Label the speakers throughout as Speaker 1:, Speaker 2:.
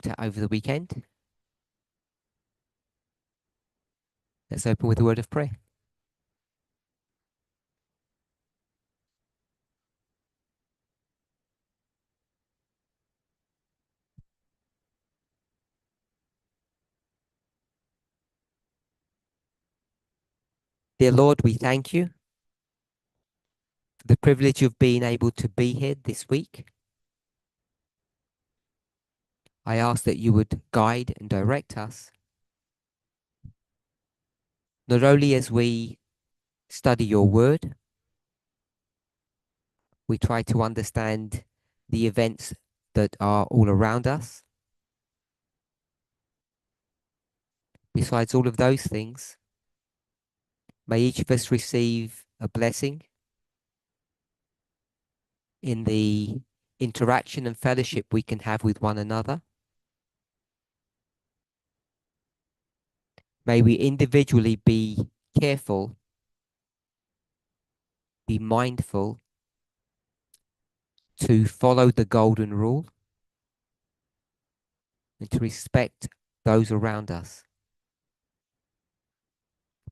Speaker 1: looked at over the weekend. Let's open with a word of prayer. Dear Lord, we thank you for the privilege of being able to be here this week. I ask that you would guide and direct us, not only as we study your word, we try to understand the events that are all around us. Besides all of those things, may each of us receive a blessing in the interaction and fellowship we can have with one another. May we individually be careful, be mindful to follow the golden rule and to respect those around us.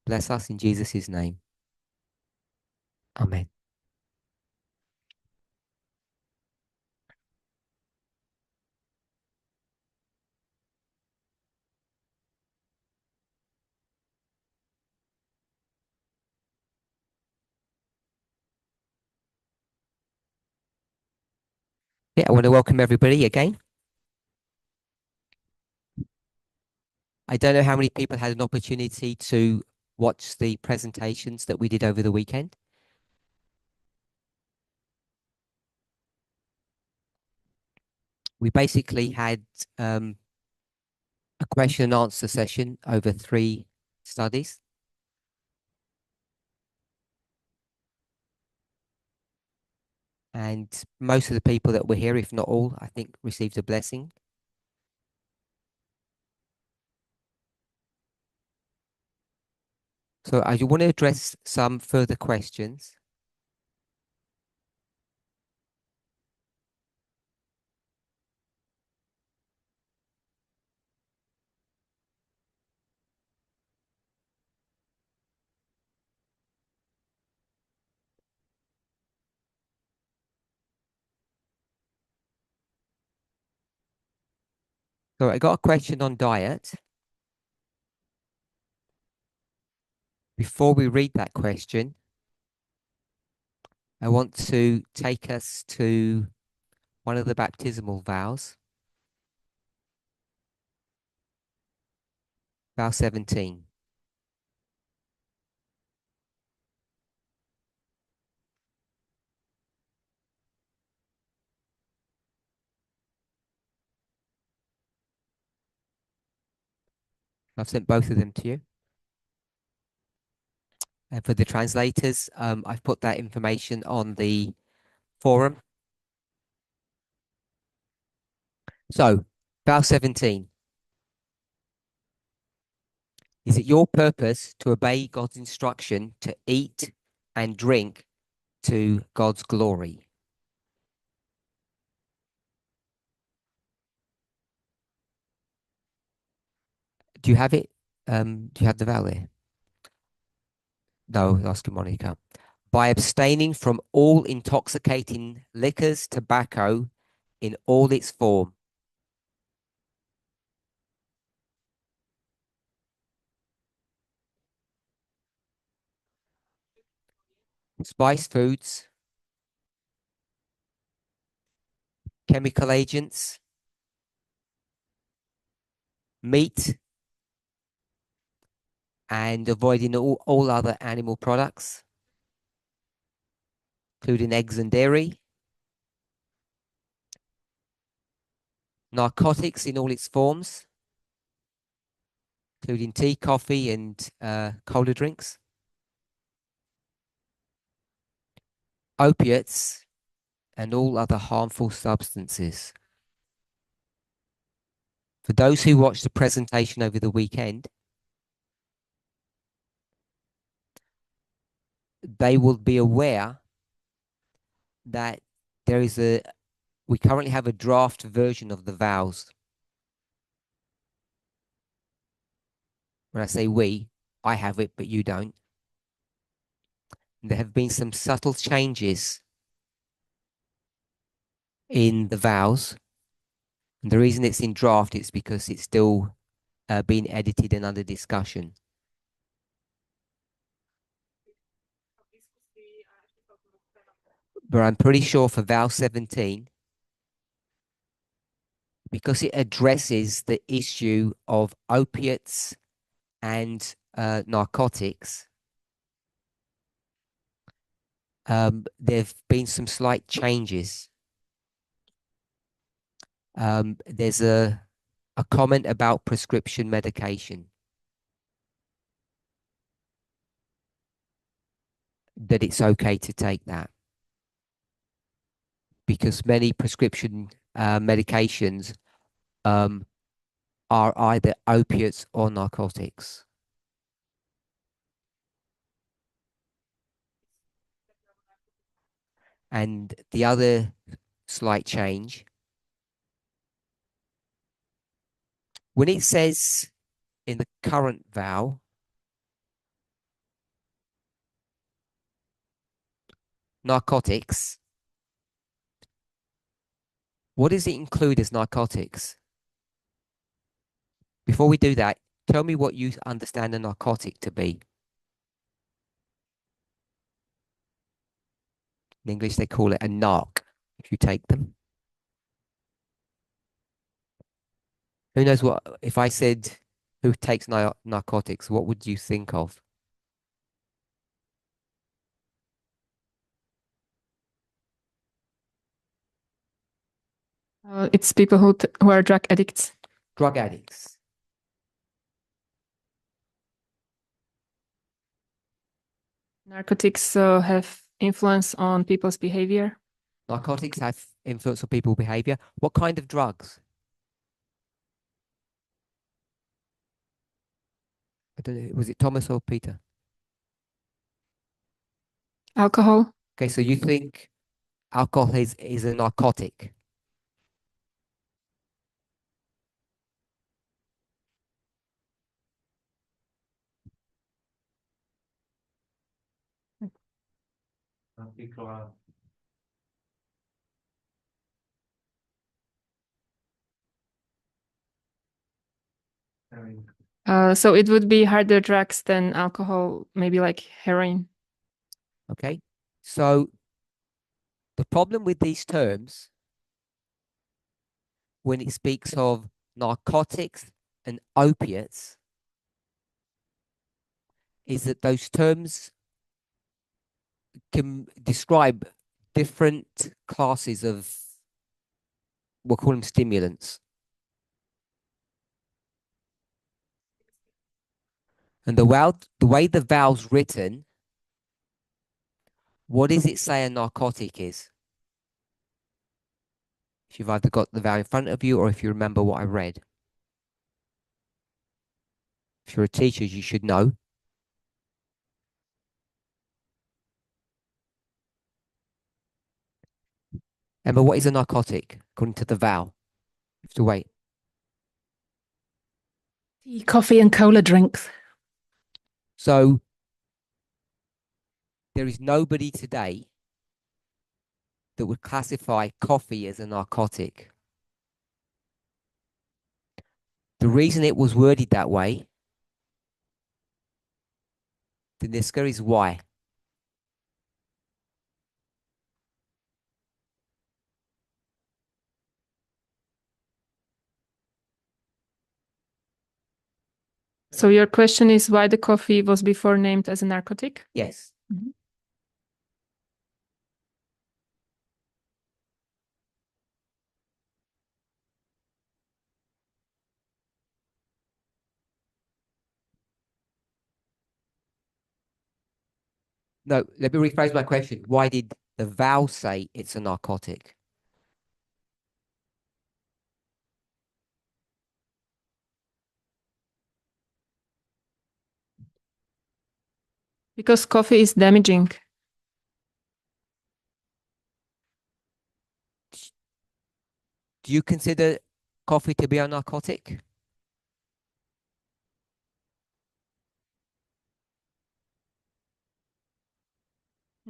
Speaker 1: Bless us in Jesus' name. Amen. Yeah, I want to welcome everybody again. I don't know how many people had an opportunity to watch the presentations that we did over the weekend. We basically had a question and answer session over 3 studies. And most of the people that were here, if not all, I think received a blessing. So I want to address some further questions. So I got a question on diet. Before we read that question, I want to take us to one of the baptismal vows, vow 17. I've sent both of them to you. And for the translators, I've put that information on the forum. So, vow 17. Is it your purpose to obey God's instruction to eat and drink to God's glory? Do you have it? Do you have the vow there? No, asking Monica. By abstaining from all intoxicating liquors, tobacco in all its form. Spiced foods, chemical agents, meat, and avoiding all other animal products, including eggs and dairy, narcotics in all its forms, including tea, coffee, and cola drinks, opiates, and all other harmful substances. For those who watched the presentation over the weekend, they will be aware that we currently have a draft version of the vows. When I say we, I have it, but you don't. There have been some subtle changes in the vowels. And the reason it's in draft is because it's still being edited and under discussion. But I'm pretty sure for vowel 17, because it addresses the issue of opiates and narcotics, there have been some slight changes. There's a comment about prescription medication, that it's okay to take that because many prescription medications um, are either opiates or narcotics. And the other slight change, when it says in the current vowel, narcotics, what does it include as narcotics? Before we do that, tell me what you understand a narcotic to be. In English, they call it a narc if you take them. Who knows what, if I said who takes narcotics, what would you think of?
Speaker 2: It's people who are drug addicts.
Speaker 1: Drug addicts.
Speaker 2: Narcotics have influence on people's behavior.
Speaker 1: Narcotics have influence on people's behavior. What kind of drugs? I don't know. Was it Thomas or Peter?
Speaker 2: Alcohol.
Speaker 1: Okay, so you think alcohol is a narcotic.
Speaker 2: So it would be harder drugs than alcohol, maybe like heroin.
Speaker 1: Okay, so the problem with these terms, when it speaks of narcotics and opiates, is that those terms can describe different classes of, we'll call them stimulants. And the way the vowel's written, what does it say a narcotic is? If you've either got the vowel in front of you or if you remember what I read. If you're a teacher, you should know. Emma, what is a narcotic according to the vowel? You have to wait.
Speaker 3: Tea, coffee, and cola drinks.
Speaker 1: So there is nobody today that would classify coffee as a narcotic. The reason it was worded that way, the Niska, is why.
Speaker 2: So your question is why the coffee was before named as a narcotic?
Speaker 1: Yes.
Speaker 2: Mhm.
Speaker 1: No, let me rephrase my question. Why did the vowel say it's a narcotic?
Speaker 2: Because coffee is damaging.
Speaker 1: Do you consider coffee to be a narcotic?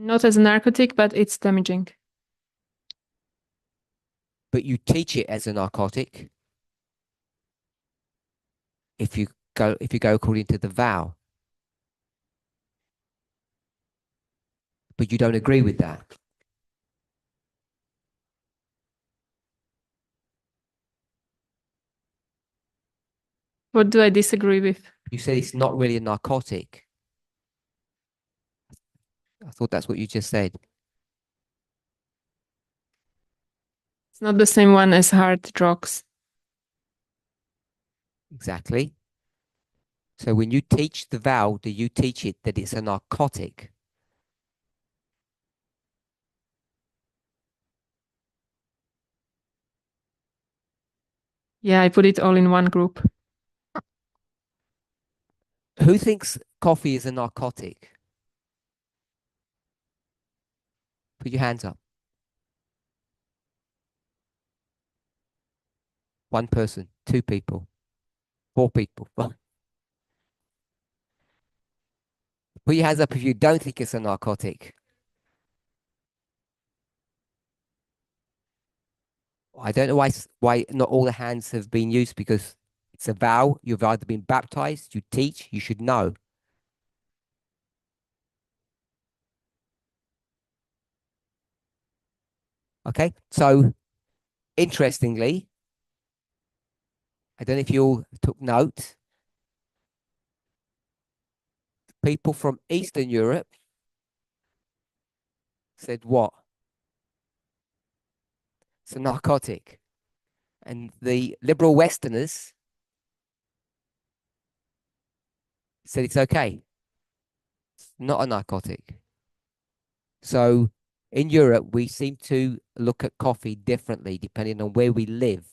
Speaker 2: Not as a narcotic, but it's damaging.
Speaker 1: But you teach it as a narcotic if you go according to the vow. But you don't agree with that.
Speaker 2: What do I disagree with?
Speaker 1: You said it's not really a narcotic. I thought that's what you just said.
Speaker 2: It's not the same one as hard drugs.
Speaker 1: Exactly. So when you teach the vow, do you teach it that it's a narcotic?
Speaker 2: Yeah, I put it all in one group.
Speaker 1: Who thinks coffee is a narcotic? Put your hands up. One person, two people, four people. Put your hands up if you don't think it's a narcotic. I don't know why not all the hands have been used, because it's a vow. You've either been baptized, you teach, you should know. Okay, so interestingly, I don't know if you all took note. People from Eastern Europe said what? It's a narcotic. And the liberal Westerners said it's okay. It's not a narcotic. So in Europe, we seem to look at coffee differently depending on where we live.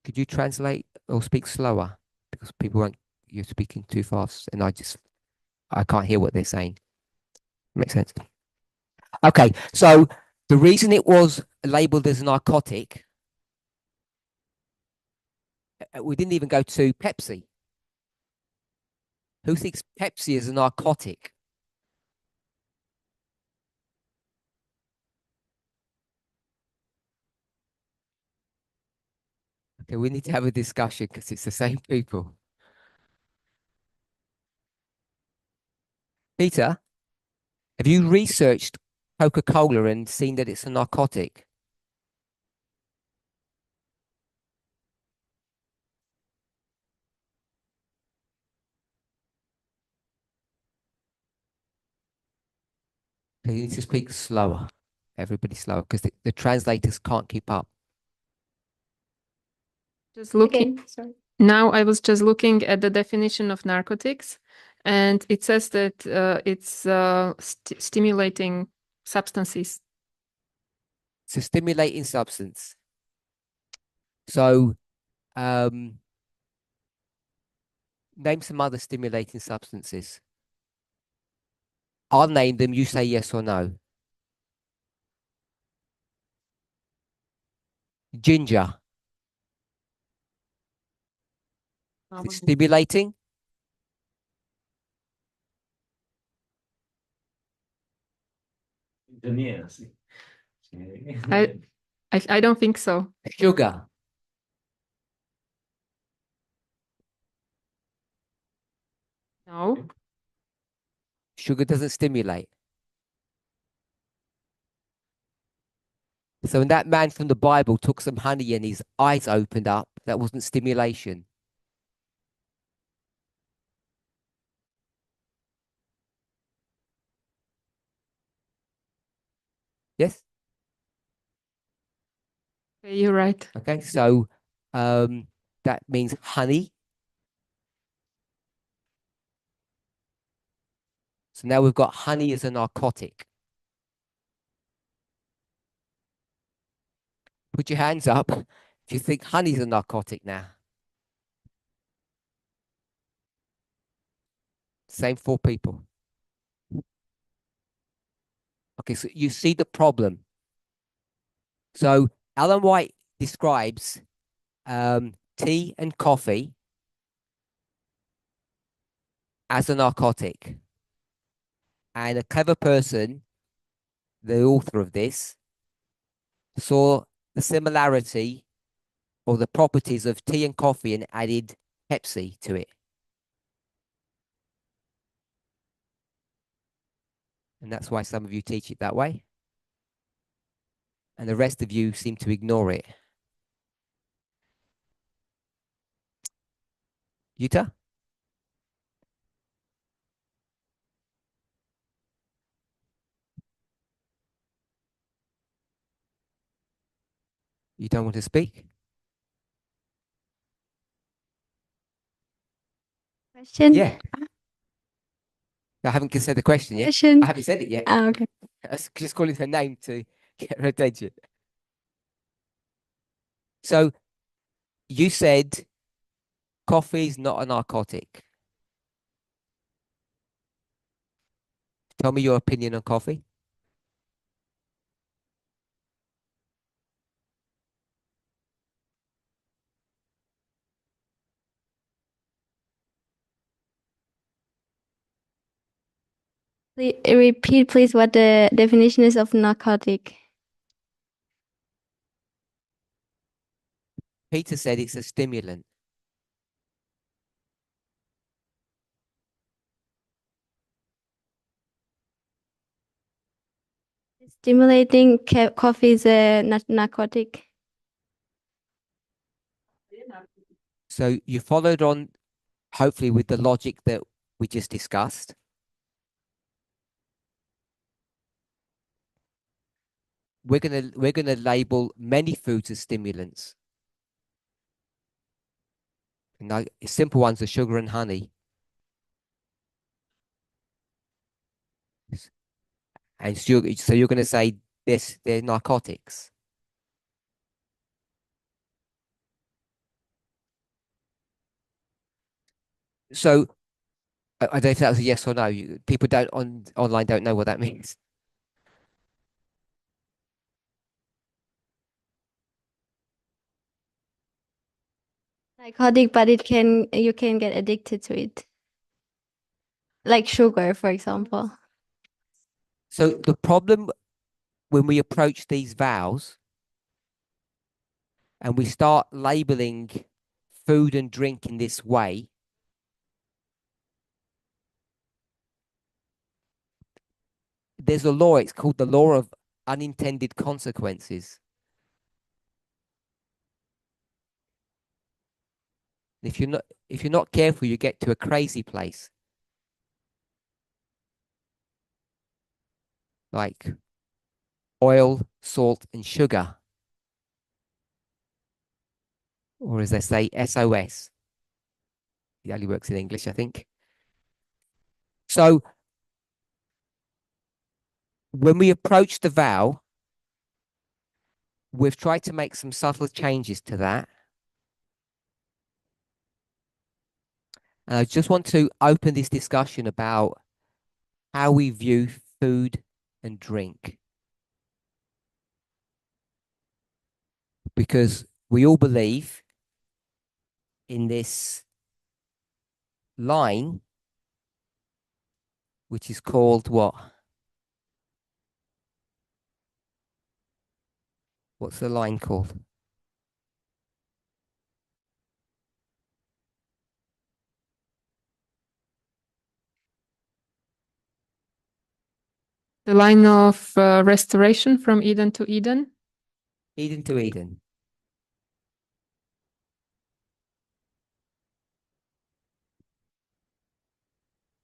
Speaker 1: Could you translate or speak slower? Because people won't, you're speaking too fast and I can't hear what they're saying. Makes sense. Okay, so the reason it was labeled as a narcotic, we didn't even go to Pepsi. Who thinks Pepsi is a narcotic? Okay, we need to have a discussion because it's the same people. Peter, have you researched Coca-Cola and seen that it's a narcotic? Okay, you need to speak slower. Everybody slower, because the translators can't keep up.
Speaker 2: Just looking. Sorry. Now I was just looking at the definition of narcotics, and it says that it's stimulating substances.
Speaker 1: It's a stimulating substance. So, name some other stimulating substances. I'll name them. You say yes or no. Ginger. Is it stimulating?
Speaker 2: I don't think so.
Speaker 1: Sugar.
Speaker 2: No.
Speaker 1: Sugar doesn't stimulate. So when that man from the Bible took some honey and his eyes opened up, that wasn't stimulation. Yes?
Speaker 2: Okay, you're right.
Speaker 1: Okay, so that means honey. So now we've got honey as a narcotic. Put your hands up if you think honey's a narcotic now. Same four people. Okay, so you see the problem. So Alan White describes tea and coffee as a narcotic. And a clever person, the author of this, saw the similarity or the properties of tea and coffee and added Pepsi to it. And that's why some of you teach it that way. And the rest of you seem to ignore it. Yuta? You don't want to speak?
Speaker 4: Question?
Speaker 1: Yeah. I haven't said the question yet.
Speaker 4: Question?
Speaker 1: I haven't said it yet.
Speaker 4: Ah, okay.
Speaker 1: I was just calling her name to get her attention. So you said coffee is not a narcotic. Tell me your opinion on coffee.
Speaker 4: Repeat, please, what the definition is of narcotic.
Speaker 1: Peter said it's a stimulant.
Speaker 4: Stimulating coffee is a narcotic.
Speaker 1: So you followed on, hopefully, with the logic that we just discussed. We're gonna label many foods as stimulants. And simple ones are sugar and honey. And so you're going to say this, they're narcotics. So I don't know if that was a yes or no. People don't online don't know what that means.
Speaker 4: Narcotic, but you can get addicted to it. Like sugar, for example.
Speaker 1: So the problem when we approach these vows and we start labeling food and drink in this way, there's a law, it's called the law of unintended consequences. If you're not careful, you get to a crazy place. Like oil, salt, and sugar. Or as they say, SOS. It only works in English, I think. So when we approach the vow, we've tried to make some subtle changes to that. And I just want to open this discussion about how we view food and drink. Because we all believe in this line, which is called what? What's the line called?
Speaker 2: The line of restoration from Eden to Eden.
Speaker 1: Eden to Eden.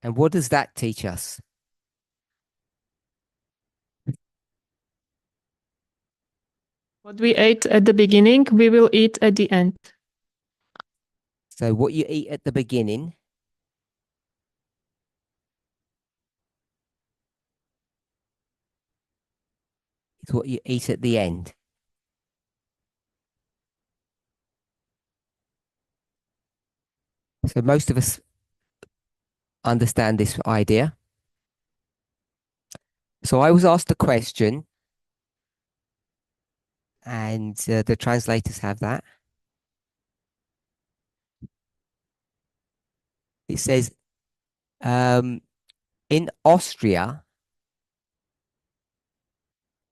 Speaker 1: And what does that teach us?
Speaker 2: What we ate at the beginning, we will eat at the end.
Speaker 1: So what you eat at the beginning is what you eat at the end. So most of us understand this idea. So I was asked a question, and the translators have that. It says, In Austria,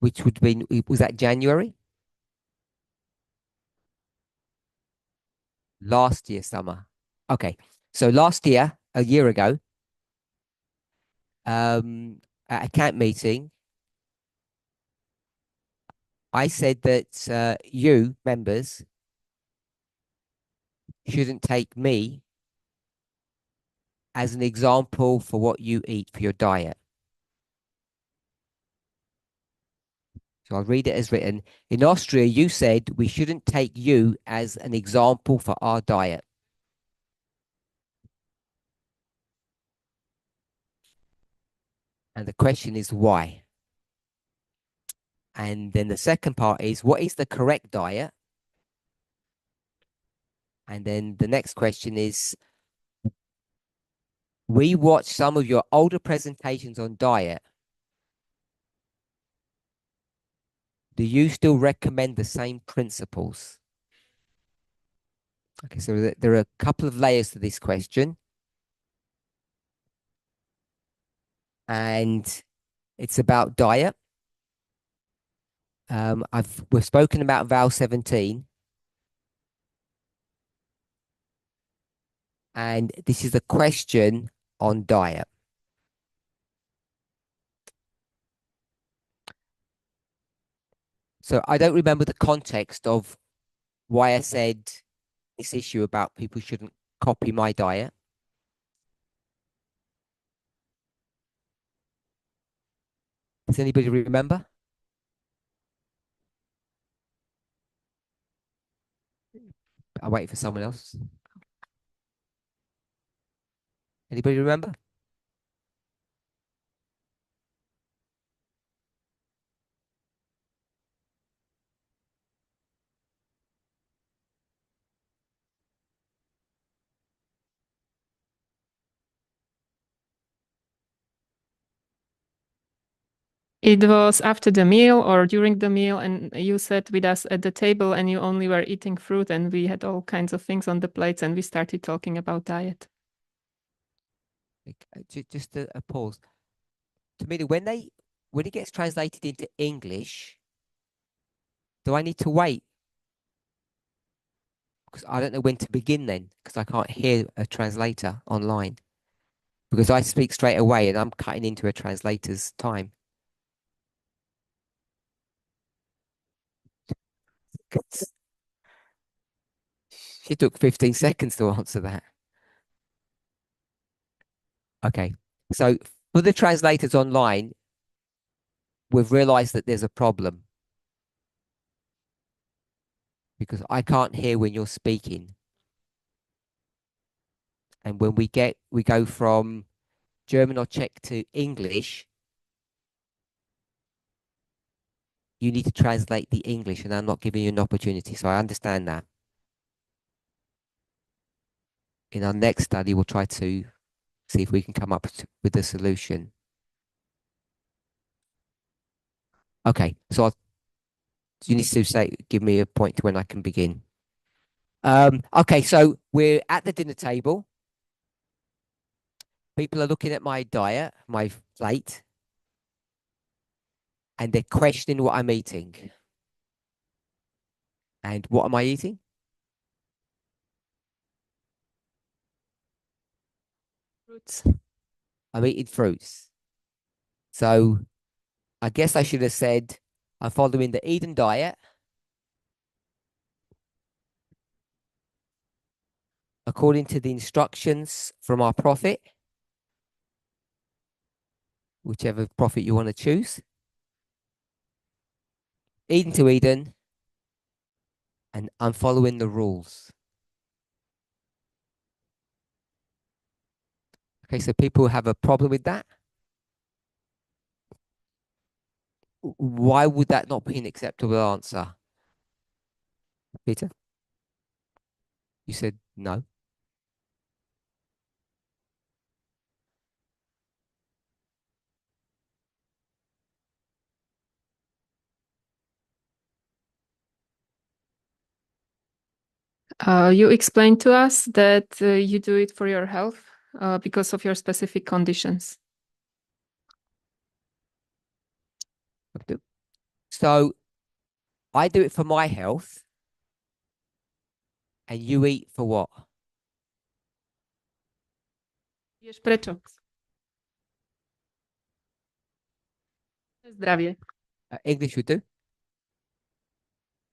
Speaker 1: which would be, was that January? Last year, summer. Okay. So last year, a year ago, at a camp meeting, I said that you members shouldn't take me as an example for what you eat for your diet. So I'll read it as written. In Austria, you said we shouldn't take you as an example for our diet. And the question is why? And then the second part is, what is the correct diet? And then the next question is, we watched some of your older presentations on diet. Do you still recommend the same principles? Okay, so there are a couple of layers to this question. And it's about diet. We've spoken about Val 17. And this is a question on diet. So I don't remember the context of why I said this issue about people shouldn't copy my diet. Does anybody remember? I'll wait for someone else. Anybody remember?
Speaker 2: It was after the meal or during the meal, and you sat with us at the table and you only were eating fruit, and we had all kinds of things on the plates, and we started talking about diet.
Speaker 1: Just a pause. To me, when it gets translated into English, do I need to wait? Because I don't know when to begin then, because I can't hear a translator online. Because I speak straight away and I'm cutting into a translator's time. She took 15 seconds to answer that. Okay. So for the translators online, we've realized that there's a problem because I can't hear when you're speaking. And when we go from German or Czech to English, you need to translate the English, and I'm not giving you an opportunity. So I understand that. In our next study, we'll try to see if we can come up with a solution. Okay, so you need to give me a point to when I can begin. Okay, so we're at the dinner table. People are looking at my diet, my plate, and they're questioning what I'm eating. And what am I eating?
Speaker 2: Fruits.
Speaker 1: I'm eating fruits. So I guess I should have said I'm following the Eden diet according to the instructions from our prophet, whichever prophet you want to choose. Eden to Eden, and I'm following the rules. Okay, so people have a problem with that. Why would that not be an acceptable answer? Peter? You said no.
Speaker 2: You explained to us that you do it for your health, because of your specific conditions.
Speaker 1: So I do it for my health, and you eat for what?
Speaker 2: Jesz prečo? Zdravie.
Speaker 1: English would do.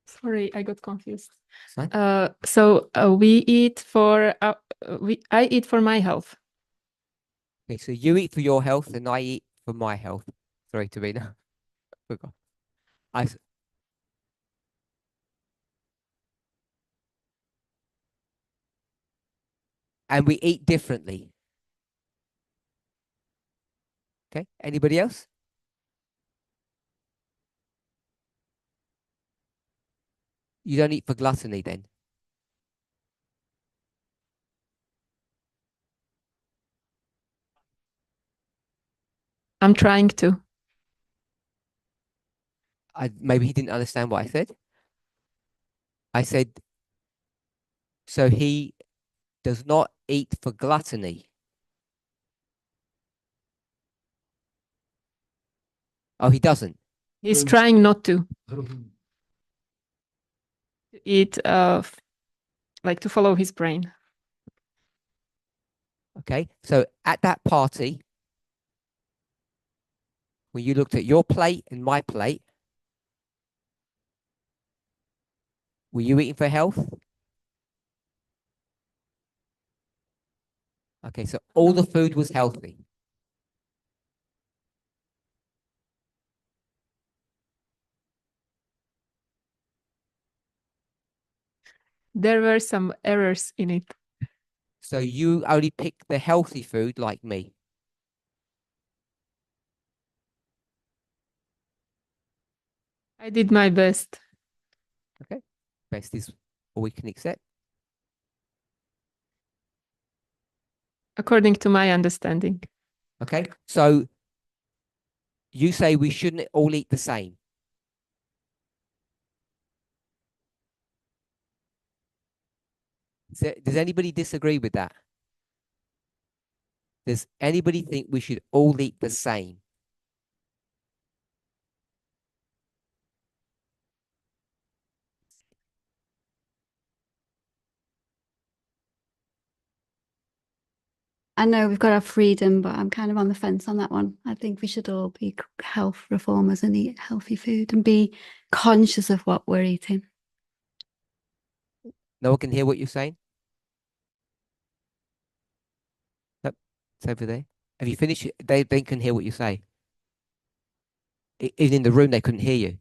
Speaker 2: Sorry, I got confused.
Speaker 1: Fine.
Speaker 2: We eat for I eat for my health.
Speaker 1: Okay, so you eat for your health, and I eat for my health. Sorry, Tarina. Forgot. I s- and we eat differently. Okay. Anybody else? You don't eat for gluttony then.
Speaker 2: I'm trying to.
Speaker 1: Maybe he didn't understand what I said. I said, so he does not eat for gluttony. Oh, he doesn't.
Speaker 2: He's trying not to eat, like to follow his brain.
Speaker 1: Okay. So at that party, when you looked at your plate and my plate, were you eating for health? Okay, so all the food was healthy.
Speaker 2: There were some errors in it.
Speaker 1: So you only picked the healthy food like me.
Speaker 2: I did my best.
Speaker 1: Okay. Best is all we can accept.
Speaker 2: According to my understanding.
Speaker 1: Okay. So you say we shouldn't all eat the same. Does anybody disagree with that? Does anybody think we should all eat the same?
Speaker 4: I know we've got our freedom, but I'm kind of on the fence on that one. I think we should all be health reformers and eat healthy food and be conscious of what we're eating.
Speaker 1: No one can hear what you're saying? Nope. It's over there. Have you finished? They can hear what you say. Even in the room, they couldn't hear you.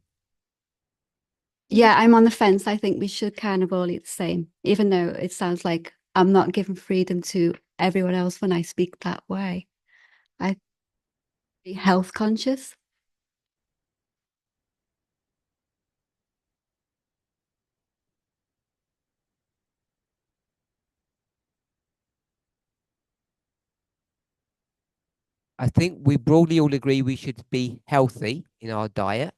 Speaker 4: Yeah, I'm on the fence. I think we should kind of all eat the same, even though it sounds like I'm not giving freedom to everyone else when I speak that way. I be health conscious.
Speaker 1: I think we broadly all agree we should be healthy in our diet.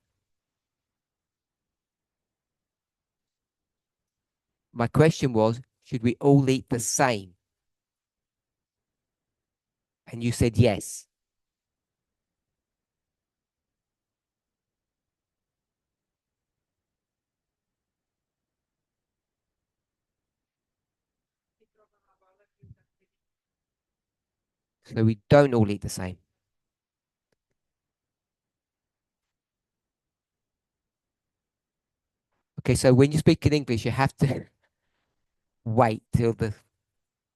Speaker 1: My question was, should we all eat the same? And you said yes. So we don't all eat the same. Okay, so when you speak in English, you have to wait till the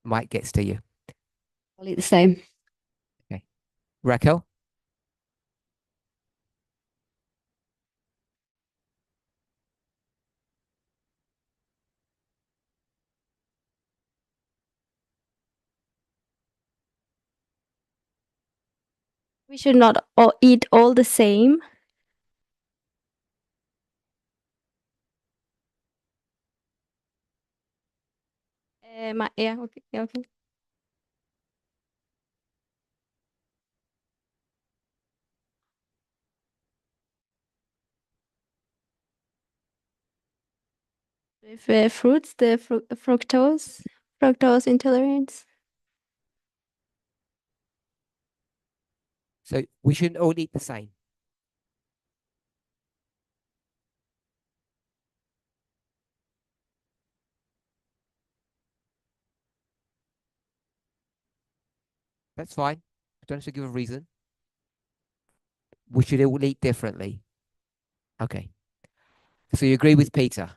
Speaker 1: mic gets to you.
Speaker 4: All eat the same.
Speaker 1: Okay. Raquel?
Speaker 5: We should not all eat all the same. Yeah, okay, yeah, okay. With fruits, the fructose intolerance.
Speaker 1: So we shouldn't all eat the same. That's fine. Don't have to give a reason. We should all eat differently. Okay. So you agree with Peter?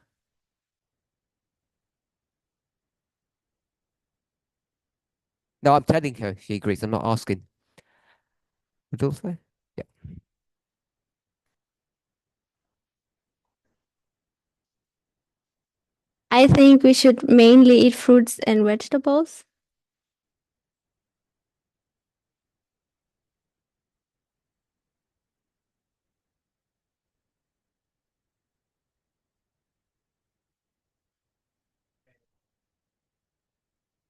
Speaker 1: No, I'm telling her she agrees. I'm not asking. Rodolfo? Yeah.
Speaker 5: I think we should mainly eat fruits and vegetables.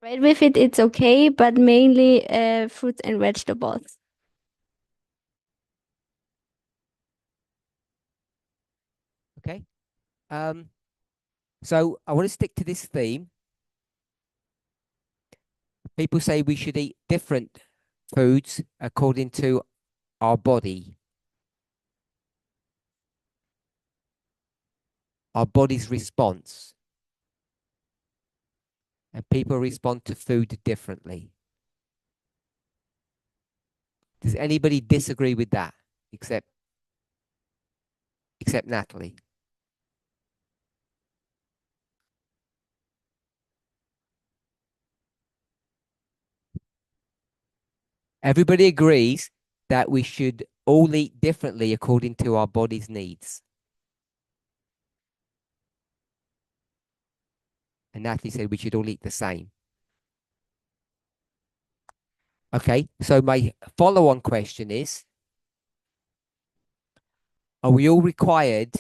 Speaker 5: Bread with it, it's okay, but mainly fruits and vegetables.
Speaker 1: Okay. So I want to stick to this theme. People say we should eat different foods according to our body, our body's response. And people respond to food differently. Does anybody disagree with that except Natalie? Everybody agrees that we should all eat differently according to our body's needs. And Natalie said we should all eat the same. Okay, so my follow-on question is, are we all required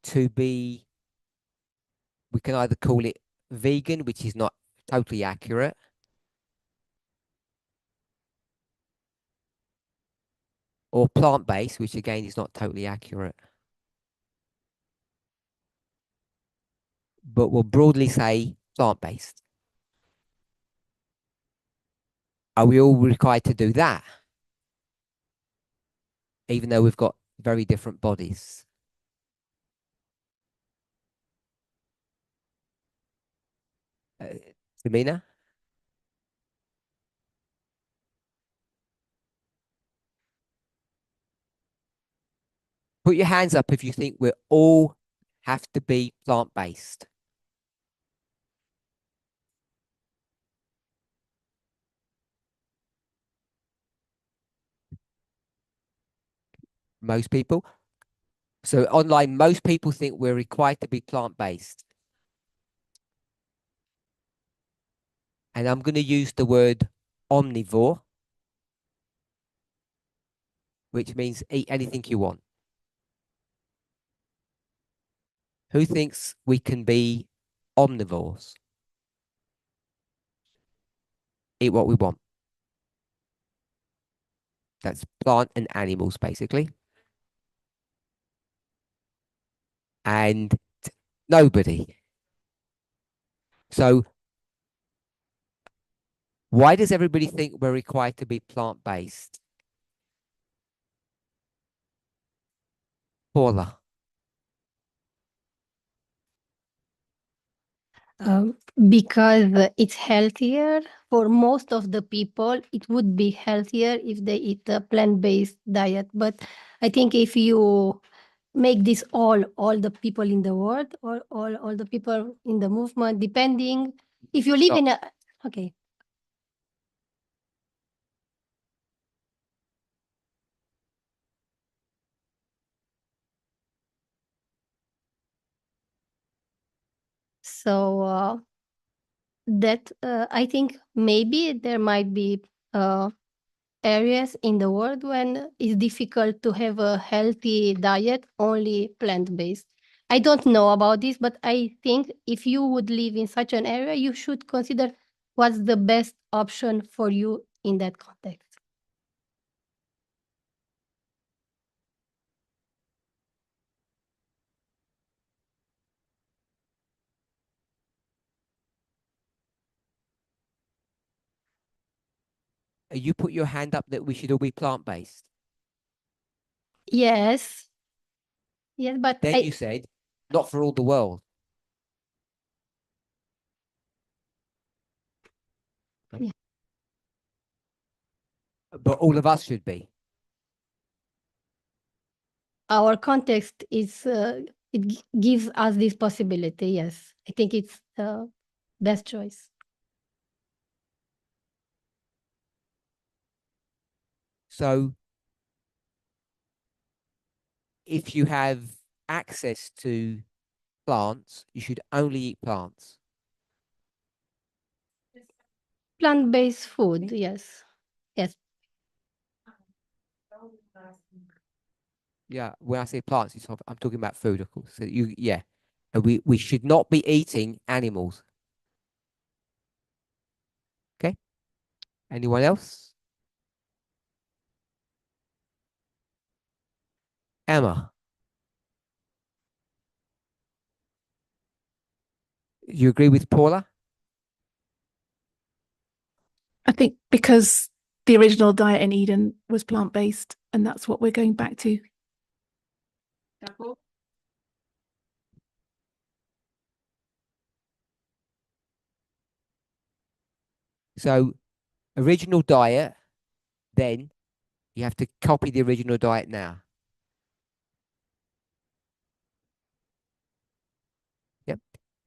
Speaker 1: to be, we can either call it vegan, which is not totally accurate, or plant-based, which again is not totally accurate. But we'll broadly say plant-based. Are we all required to do that? Even though we've got very different bodies. Samina? Put your hands up if you think we all have to be plant-based. Most people. So online, most people think we're required to be plant-based. And I'm going to use the word omnivore, which means eat anything you want. Who thinks we can be omnivores? Eat what we want. That's plant and animals, basically. And nobody. So why does everybody think we're required to be plant-based? Paula.
Speaker 3: Because it's healthier for most of the people. It would be healthier if they eat a plant-based diet. But I think if you make this all the people in the world, or all the people in the movement, depending if you live
Speaker 1: Stop.
Speaker 3: in a okay. So that I think maybe there might be areas in the world when it's difficult to have a healthy diet, only plant-based. I don't know about this, but I think if you would live in such an area, you should consider what's the best option for you in that context.
Speaker 1: You put your hand up that we should all be plant-based.
Speaker 3: Yes. Yes, but
Speaker 1: Then you said not for all the world.
Speaker 3: Yeah.
Speaker 1: But all of us should be.
Speaker 3: our context is gives us this possibility. Yes, I think it's the best choice.
Speaker 1: So if you have access to plants, you should only eat plants.
Speaker 3: Plant-based food, yes. Yes.
Speaker 1: Yeah, when I say plants, I'm talking about food, of course. So yeah, and we should not be eating animals. Okay. Anyone else? Emma, you agree with Paula?
Speaker 6: I think because the original diet in Eden was plant-based, and that's what we're going back to.
Speaker 1: So original diet, then you have to copy the original diet now. Yep.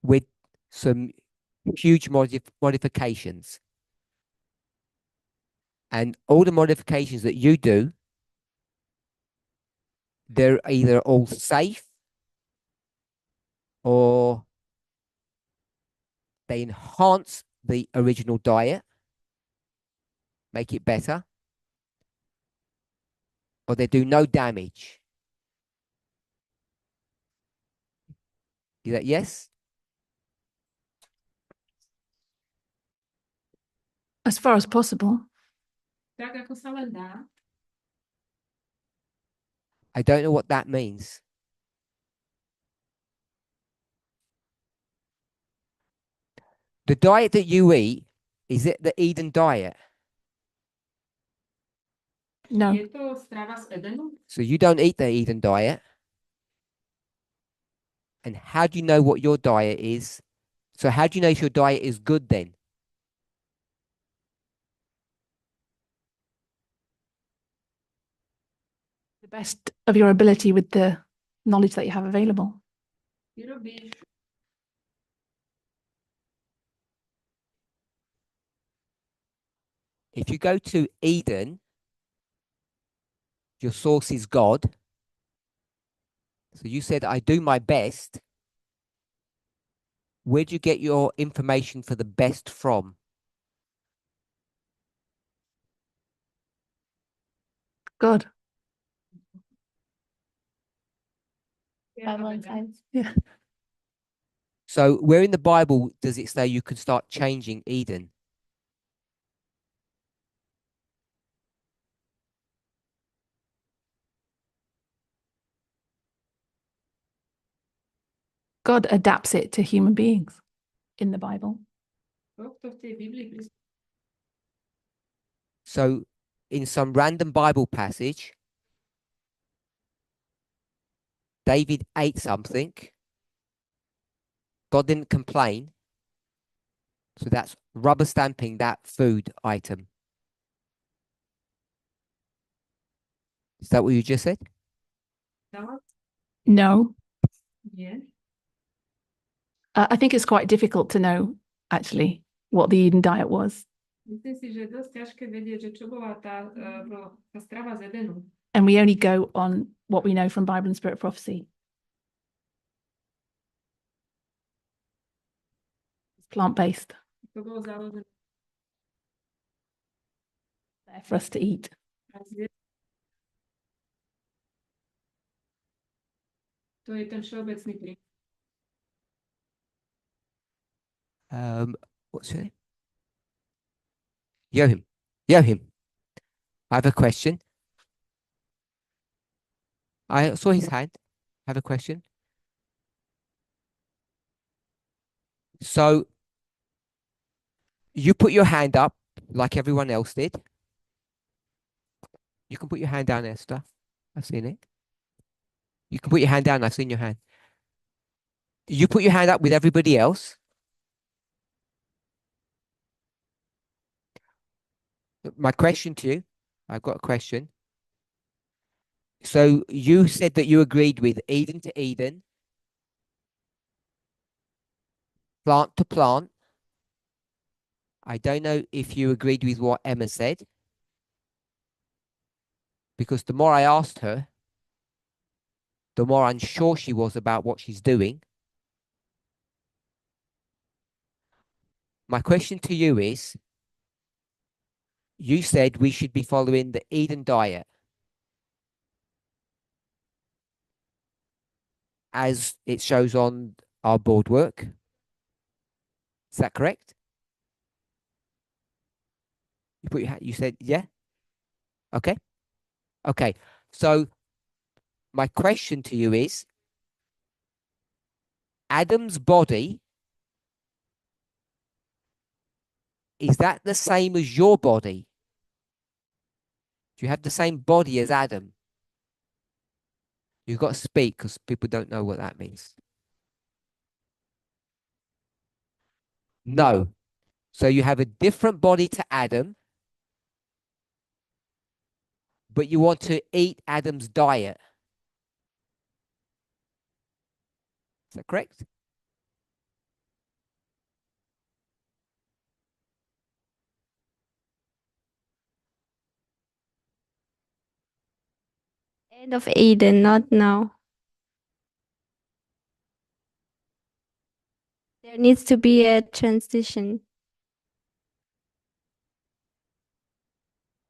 Speaker 1: With some huge modifications. And all the modifications that you do, they're either all safe or they enhance the original diet, make it better, or they do no damage. Is that yes?
Speaker 6: As far as possible.
Speaker 1: I don't know what that means. The diet that you eat, is it the Eden diet?
Speaker 6: No.
Speaker 1: So you don't eat the Eden diet. And how do you know what your diet is? So how do you know if your diet is good then?
Speaker 6: The best of your ability with the knowledge that you have available.
Speaker 1: If you go to Eden, your source is God. So you said, I do my best. Where do you get your information for the best from?
Speaker 6: God.
Speaker 3: Bible and science.
Speaker 6: Yeah.
Speaker 1: So where in the Bible does it say you can start changing Eden?
Speaker 6: God adapts it to human beings in the Bible.
Speaker 1: So in some random Bible passage, David ate something. God didn't complain. So that's rubber stamping that food item. Is that what you just said?
Speaker 6: No. I think it's quite difficult to know, actually, what the Eden diet was. And we only go on what we know from Bible and Spirit prophecy. It's plant-based. There for us to eat.
Speaker 1: What's your name? Yohim. Yohim. I have a question. I saw his hand. I have a question. So you put your hand up like everyone else did. You can put your hand down there, stuff. I've seen it. You can put your hand down. I've seen your hand. You put your hand up with everybody else. My question to you, I've got a question. So you said that you agreed with Eden to Eden, plant to plant. I don't know if you agreed with what Emma said, because the more I asked her, the more unsure she was about what she's doing. My question to you is, you said we should be following the Eden diet as it shows on our board work. Is that correct? You said, yeah? Okay. Okay. So my question to you is, Adam's body, is that the same as your body? Do you have the same body as Adam? You've got to speak because people don't know what that means. No. So you have a different body to Adam, but you want to eat Adam's diet. Is that correct?
Speaker 5: End of Eden, not now. There needs to be a transition.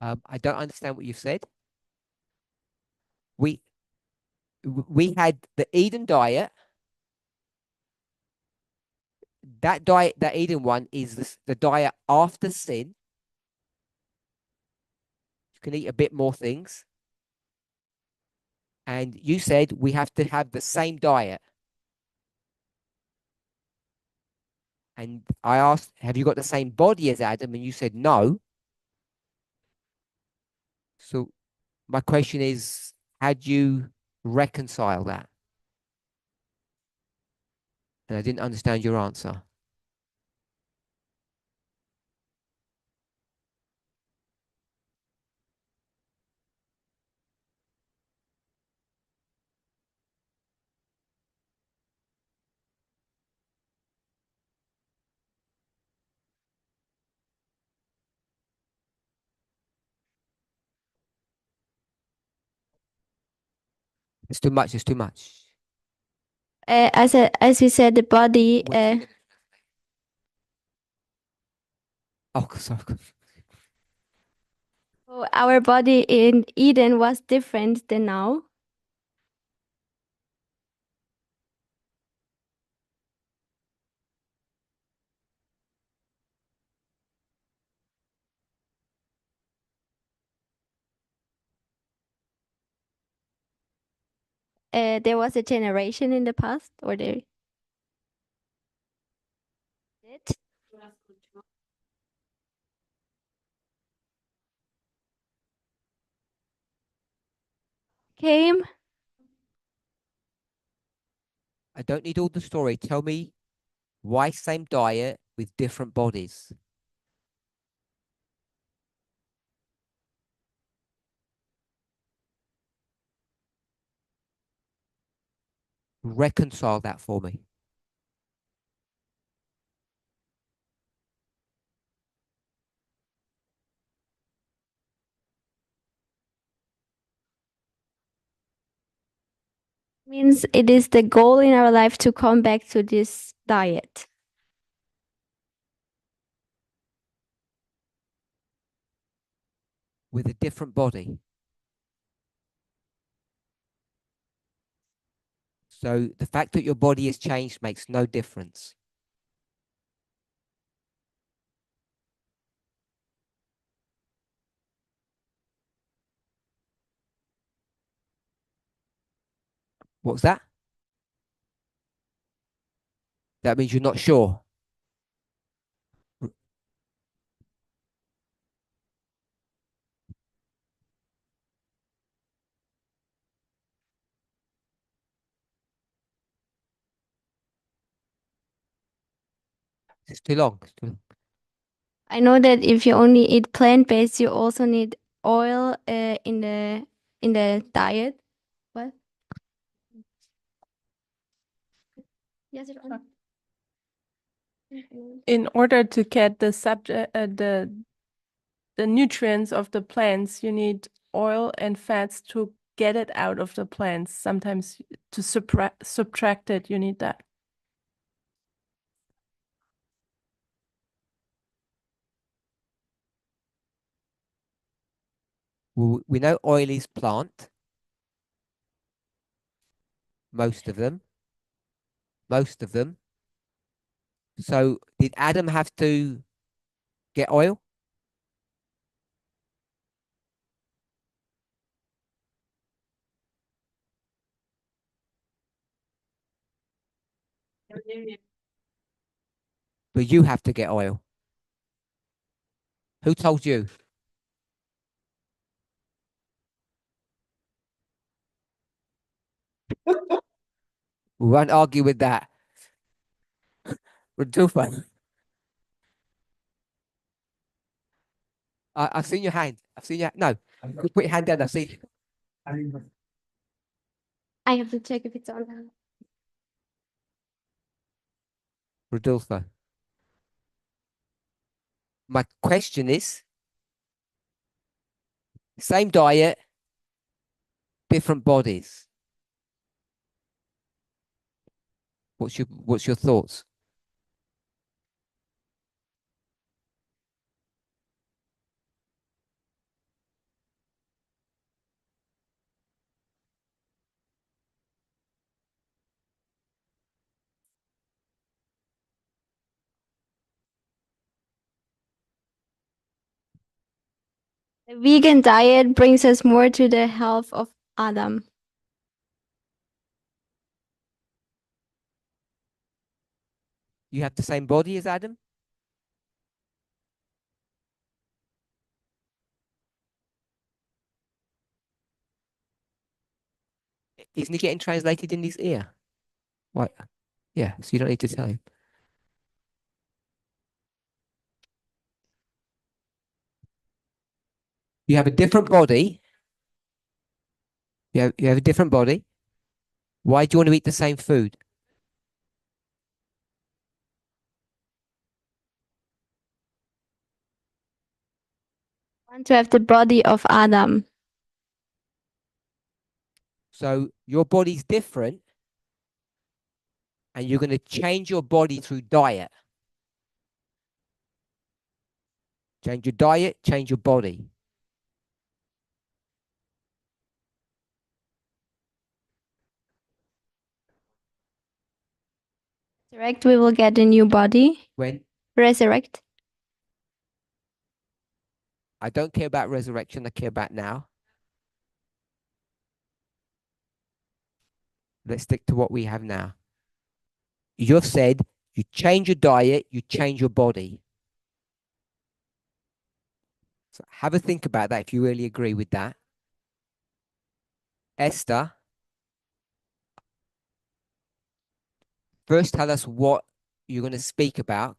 Speaker 1: I don't understand what you've said. We had the Eden diet. That diet, that Eden one, is the diet after sin. You can eat a bit more things. And you said we have to have the same diet. And I asked, have you got the same body as Adam? And you said no. So my question is, how do you reconcile that? And I didn't understand your answer. It's too much. It's too much.
Speaker 5: As we said, the body.
Speaker 1: Oh, sorry.
Speaker 5: So our body in Eden was different than now. There was a generation in the past, or there. Came.
Speaker 1: I don't need all the story. Tell me why same diet with different bodies. Reconcile that for me.
Speaker 5: Means it is the goal in our life to come back to this diet.
Speaker 1: With a different body. So the fact that your body has changed makes no difference. What's that? That means you're not sure. It's too long. It's too long.
Speaker 5: I know that if you only eat plant-based, you also need oil in the diet. What? Yes, it's on.
Speaker 7: In order to get the subject, the nutrients of the plants, you need oil and fats to get it out of the plants. Sometimes to subtract it, you need that.
Speaker 1: We know oil is plant. Most of them. Most of them. So did Adam have to get oil? But you have to get oil. Who told you? We won't argue with that. Rodolfo. I've seen your hand. I've seen your no. Put your hand down. I've seen.
Speaker 5: I have to check if it's on.
Speaker 1: Rodolfo. My question is, same diet, different bodies. What's your thoughts?
Speaker 5: The vegan diet brings us more to the health of Adam.
Speaker 1: You have the same body as Adam? Isn't he getting translated in his ear? What? Yeah, so you don't need to tell him. You have a different body. You have a different body. Why do you want to eat the same food?
Speaker 5: I want to have the body of Adam.
Speaker 1: So your body's different, and you're going to change your body through diet. Change your diet, change your body.
Speaker 5: Resurrect, we will get a new body.
Speaker 1: When
Speaker 5: Resurrect.
Speaker 1: I don't care about resurrection, I care about now. Let's stick to what we have now. You've said you change your diet, you change your body. So have a think about that if you really agree with that. Esther, first tell us what you're going to speak about.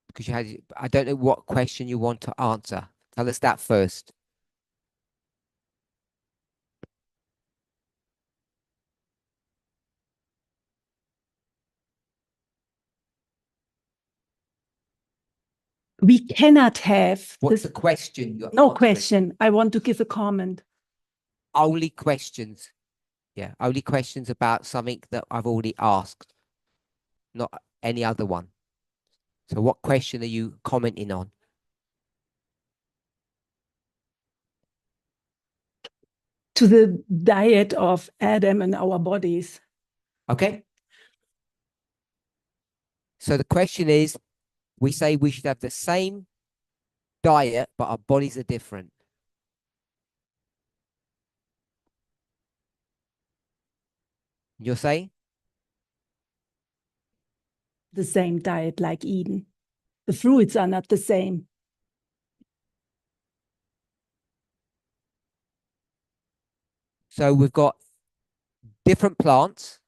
Speaker 1: Because I don't know what question you want to answer. Tell us that first.
Speaker 8: We cannot have
Speaker 1: What's
Speaker 8: this.
Speaker 1: the question?
Speaker 8: No question. I want to give a comment.
Speaker 1: Only questions. Yeah, only questions about something that I've already asked, not any other one. So what question are you commenting on?
Speaker 8: To the diet of Adam and our bodies.
Speaker 1: Okay. So the question is, we say we should have the same diet, but our bodies are different. You're saying?
Speaker 8: The same diet like Eden. The fruits are not the same.
Speaker 1: So we've got different plants.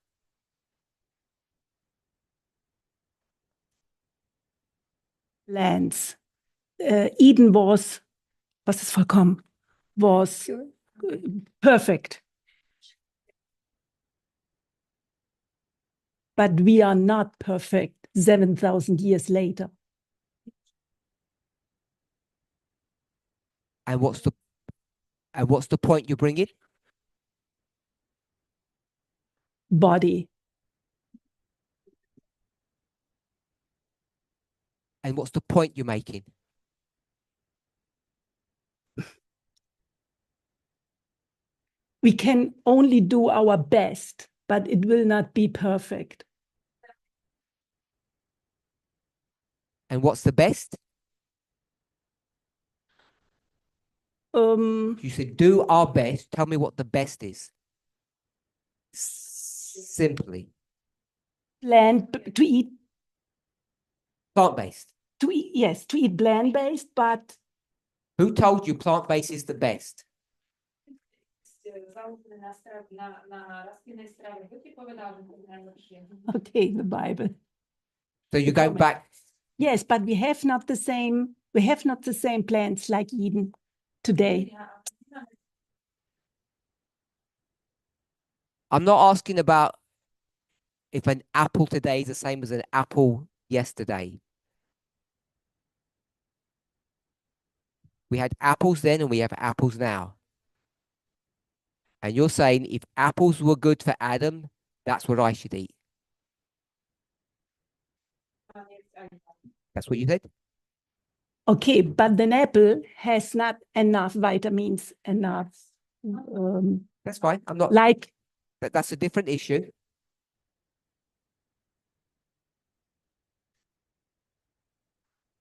Speaker 8: lands. Eden was, was ist vollkommen, was perfect. But we are not perfect 7,000 years later.
Speaker 1: And what's the point you're bringing?
Speaker 8: Body.
Speaker 1: And what's the point you're making?
Speaker 8: We can only do our best, but it will not be perfect.
Speaker 1: And what's the best? You said do our best. Tell me what the best is. Simply.
Speaker 8: To eat
Speaker 1: Plant-based.
Speaker 8: Yes, to eat plant-based, but
Speaker 1: Who told you plant-based is the best?
Speaker 8: okay, the Bible.
Speaker 1: So you're going back.
Speaker 8: Yes, but we have not the same plants like Eden today.
Speaker 1: I'm not asking about if an apple today is the same as an apple yesterday. We had apples then and we have apples now. And you're saying if apples were good for Adam, that's what I should eat. That's what you said?
Speaker 8: Okay, but an apple has not enough vitamins, enough.
Speaker 1: That's fine. I'm not
Speaker 8: like.
Speaker 1: That's a different issue.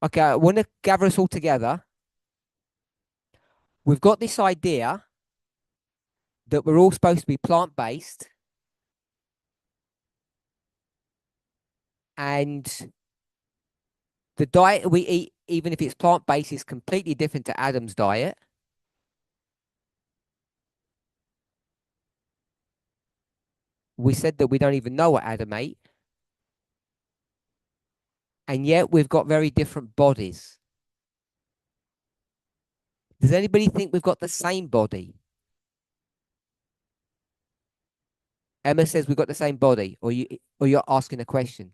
Speaker 1: Okay, I want to gather us all together. We've got this idea that we're all supposed to be plant-based. And the diet we eat, even if it's plant-based, is completely different to Adam's diet. We said that we don't even know what Adam ate. And yet we've got very different bodies. Does anybody think we've got the same body? Emma says we've got the same body, or you're asking a question.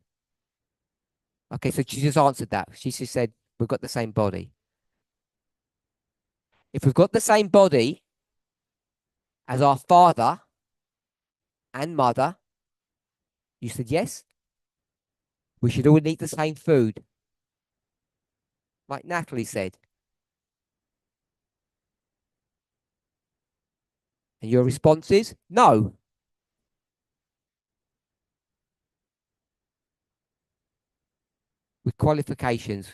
Speaker 1: Okay, so she just answered that. She just said we've got the same body. If we've got the same body as our father and mother, you said yes. We should all eat the same food, like Natalie said. And your response is no. With qualifications,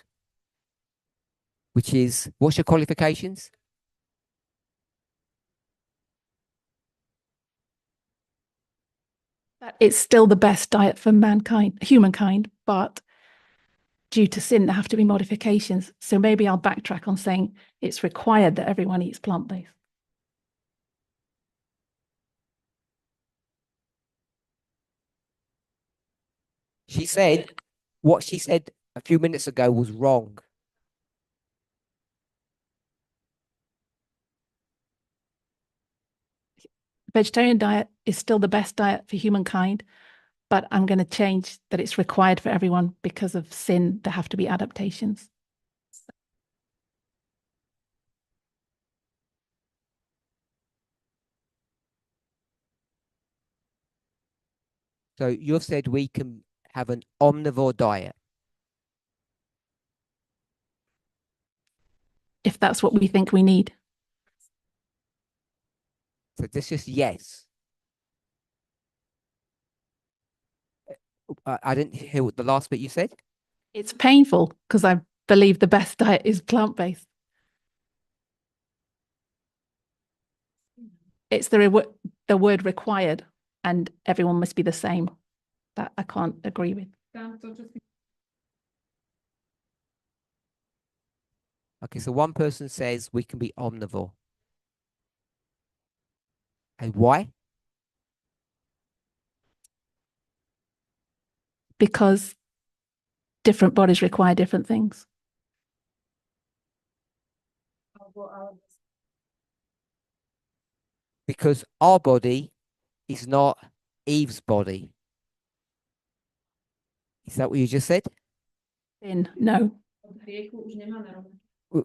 Speaker 1: which is, what's your qualifications?
Speaker 6: It's still the best diet for humankind, but due to sin, there have to be modifications. So maybe I'll backtrack on saying it's required that everyone eats plant-based.
Speaker 1: She said what she said a few minutes ago was wrong.
Speaker 6: Vegetarian diet is still the best diet for humankind, but I'm going to change that it's required for everyone because of sin. There have to be adaptations.
Speaker 1: So you've said we can have an omnivore diet.
Speaker 6: If that's what we think we need.
Speaker 1: So this is yes. I didn't hear what the last bit you said.
Speaker 6: It's painful because I believe the best diet is plant-based. It's the word required, and everyone must be the same. That I can't agree with.
Speaker 1: Okay, so one person says we can be omnivore. And why?
Speaker 6: Because different bodies require different things.
Speaker 1: because our body is not Eve's body. Is that what you just said?
Speaker 6: No.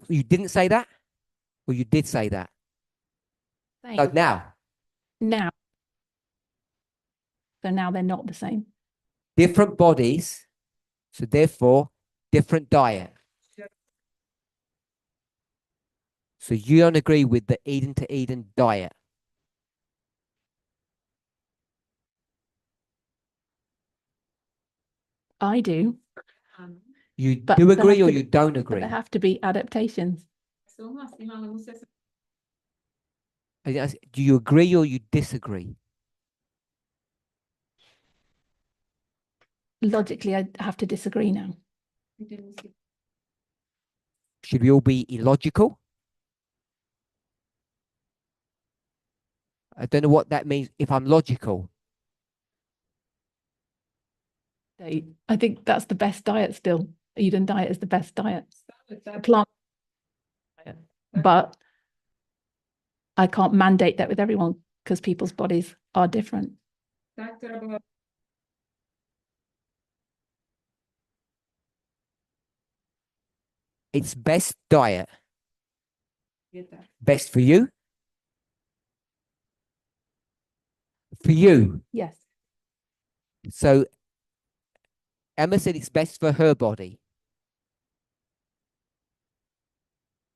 Speaker 1: You didn't say that? Or you did say that? So now,
Speaker 6: Now. So now they're not the same.
Speaker 1: different bodies, so therefore, different diet. So you don't agree with the Eden to Eden diet?
Speaker 6: I do.
Speaker 1: You
Speaker 6: But
Speaker 1: do
Speaker 6: there
Speaker 1: agree
Speaker 6: have
Speaker 1: or
Speaker 6: to
Speaker 1: you
Speaker 6: be-
Speaker 1: don't
Speaker 6: But
Speaker 1: agree?
Speaker 6: there have to be adaptations.
Speaker 1: Do you agree or you disagree?
Speaker 6: Logically, I have to disagree now.
Speaker 1: Should we all be illogical? I don't know what that means if I'm logical.
Speaker 6: I think that's the best diet still. Eden diet is the best diet. Plant diet. But I can't mandate that with everyone because people's bodies are different.
Speaker 1: It's best diet. Best for you? For you.
Speaker 6: Yes.
Speaker 1: So Emma said it's best for her body.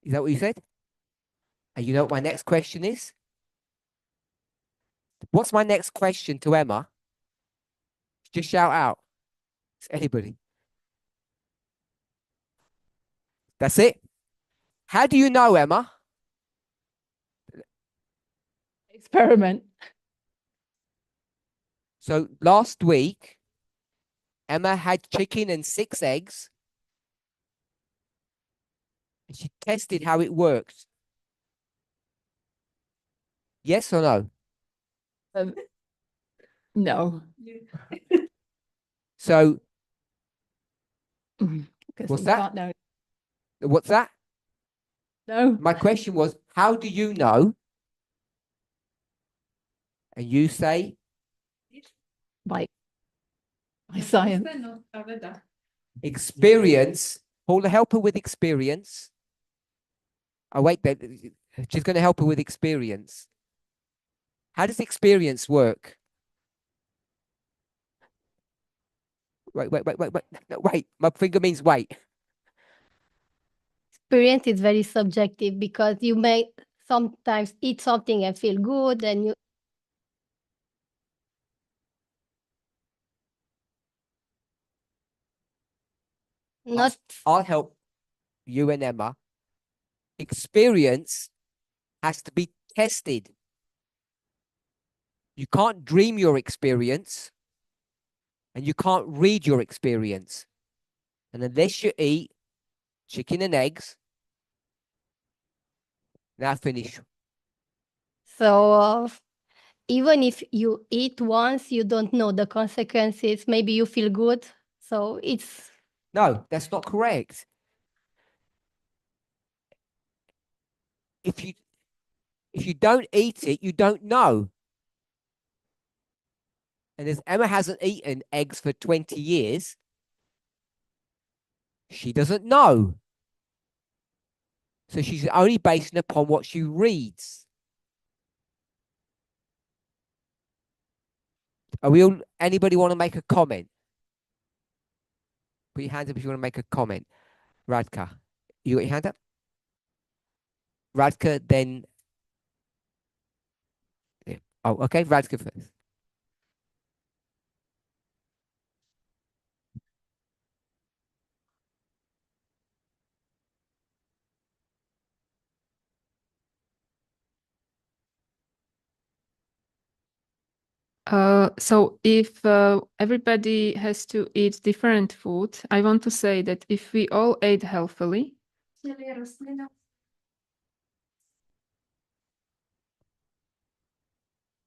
Speaker 1: Is that what you said? And you know what my next question is? What's my next question to Emma? Just shout out. It's anybody. That's it. How do you know, Emma?
Speaker 6: Experiment.
Speaker 1: So last week, Emma had chicken and 6 eggs. And she tested how it worked. Yes or no?
Speaker 6: No.
Speaker 1: So
Speaker 6: Because
Speaker 1: what's
Speaker 6: you
Speaker 1: that?
Speaker 6: can't know.
Speaker 1: What's that?
Speaker 6: No.
Speaker 1: My question was, how do you know? And you say,
Speaker 6: By science.
Speaker 1: experience. Paula, help her with experience. Oh, wait, she's going to help her with experience. How does experience work? Wait. No, wait, my finger means wait.
Speaker 3: Experience is very subjective because you may sometimes eat something and feel good, and you not
Speaker 1: I'll help you and Emma. Experience has to be tested. You can't dream your experience and you can't read your experience. And unless you eat chicken and eggs, now finish.
Speaker 3: so. Even if you eat once, you don't know the consequences. Maybe you feel good, so it's
Speaker 1: No, that's not correct. If you don't eat it, you don't know. And as Emma hasn't eaten eggs for 20 years, she doesn't know. So she's only basing upon what she reads. Are we all, anybody want to make a comment? Put your hands up if you want to make a comment. Radka, you got your hand up? Radka, then. Yeah. Oh, okay, Radka first.
Speaker 2: So if everybody has to eat different food, I want to say that if we all ate healthily,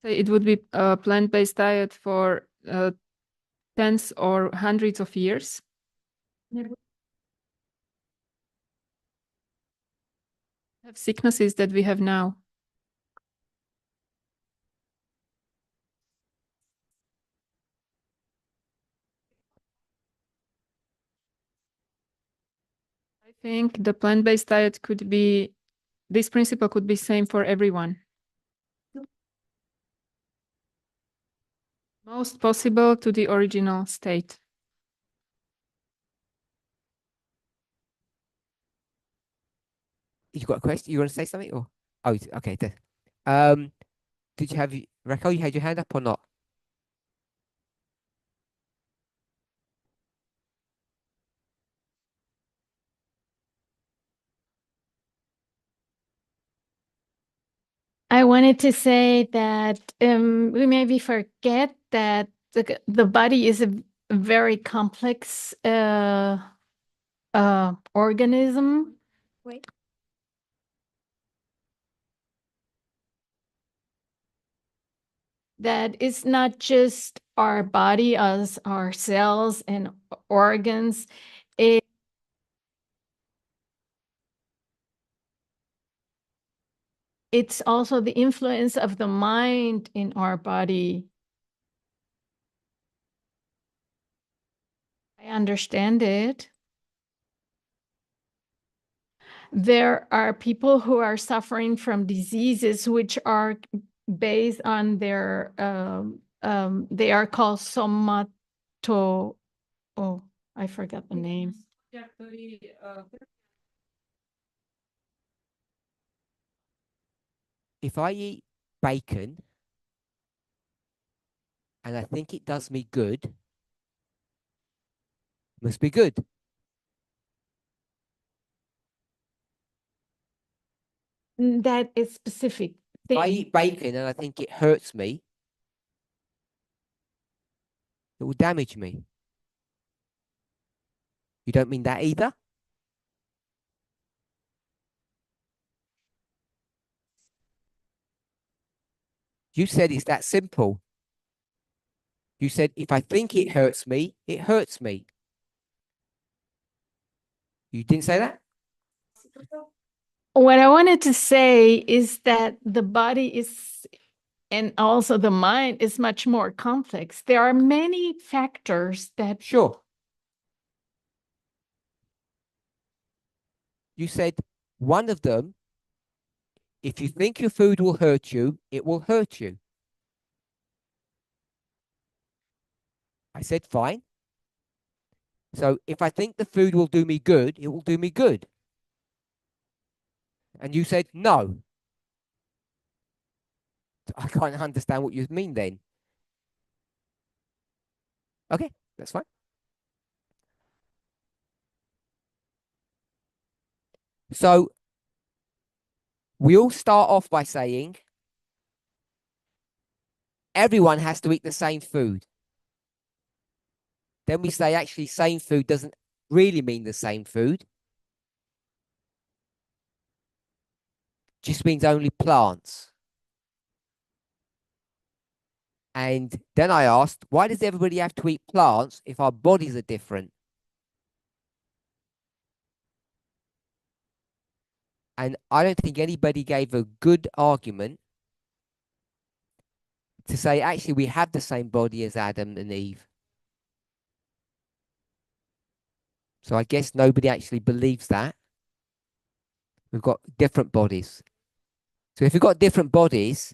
Speaker 2: it would be a plant-based diet for tens or hundreds of years. Have sicknesses that we have now. I think the plant-based diet could be, this principle could be same for everyone. Most possible to the original state.
Speaker 1: You got a question? You want to say something? Or okay. Did you have Raquel? You had your hand up or not?
Speaker 9: I wanted to say that we maybe forget that the body is a very complex organism.
Speaker 5: Wait.
Speaker 9: That it's not just our body as our cells and organs. It's also the influence of the mind in our body. I understand it. There are people who are suffering from diseases which are based on their, they are called somato, oh, I forgot the name.
Speaker 1: If I eat bacon and I think it does me good, must be good.
Speaker 9: That is specific
Speaker 1: If I
Speaker 9: thing.
Speaker 1: eat bacon and I think it hurts me, it will damage me. You don't mean that either? You said it's that simple. You said if I think it hurts me, it hurts me. You didn't say that?
Speaker 9: What I wanted to say is that the body is, and also the mind is much more complex. There are many factors that.
Speaker 1: Sure. You said one of them, if you think your food will hurt you, it will hurt you. I said, fine. So if I think the food will do me good, it will do me good. And you said, no. I can't understand what you mean then. Okay, that's fine. So we all start off by saying everyone has to eat the same food. Then we say actually same food doesn't really mean the same food. Just means only plants. And then I asked, why does everybody have to eat plants if our bodies are different? And I don't think anybody gave a good argument to say, actually, we have the same body as Adam and Eve. So I guess nobody actually believes that. We've got different bodies. So if we've got different bodies,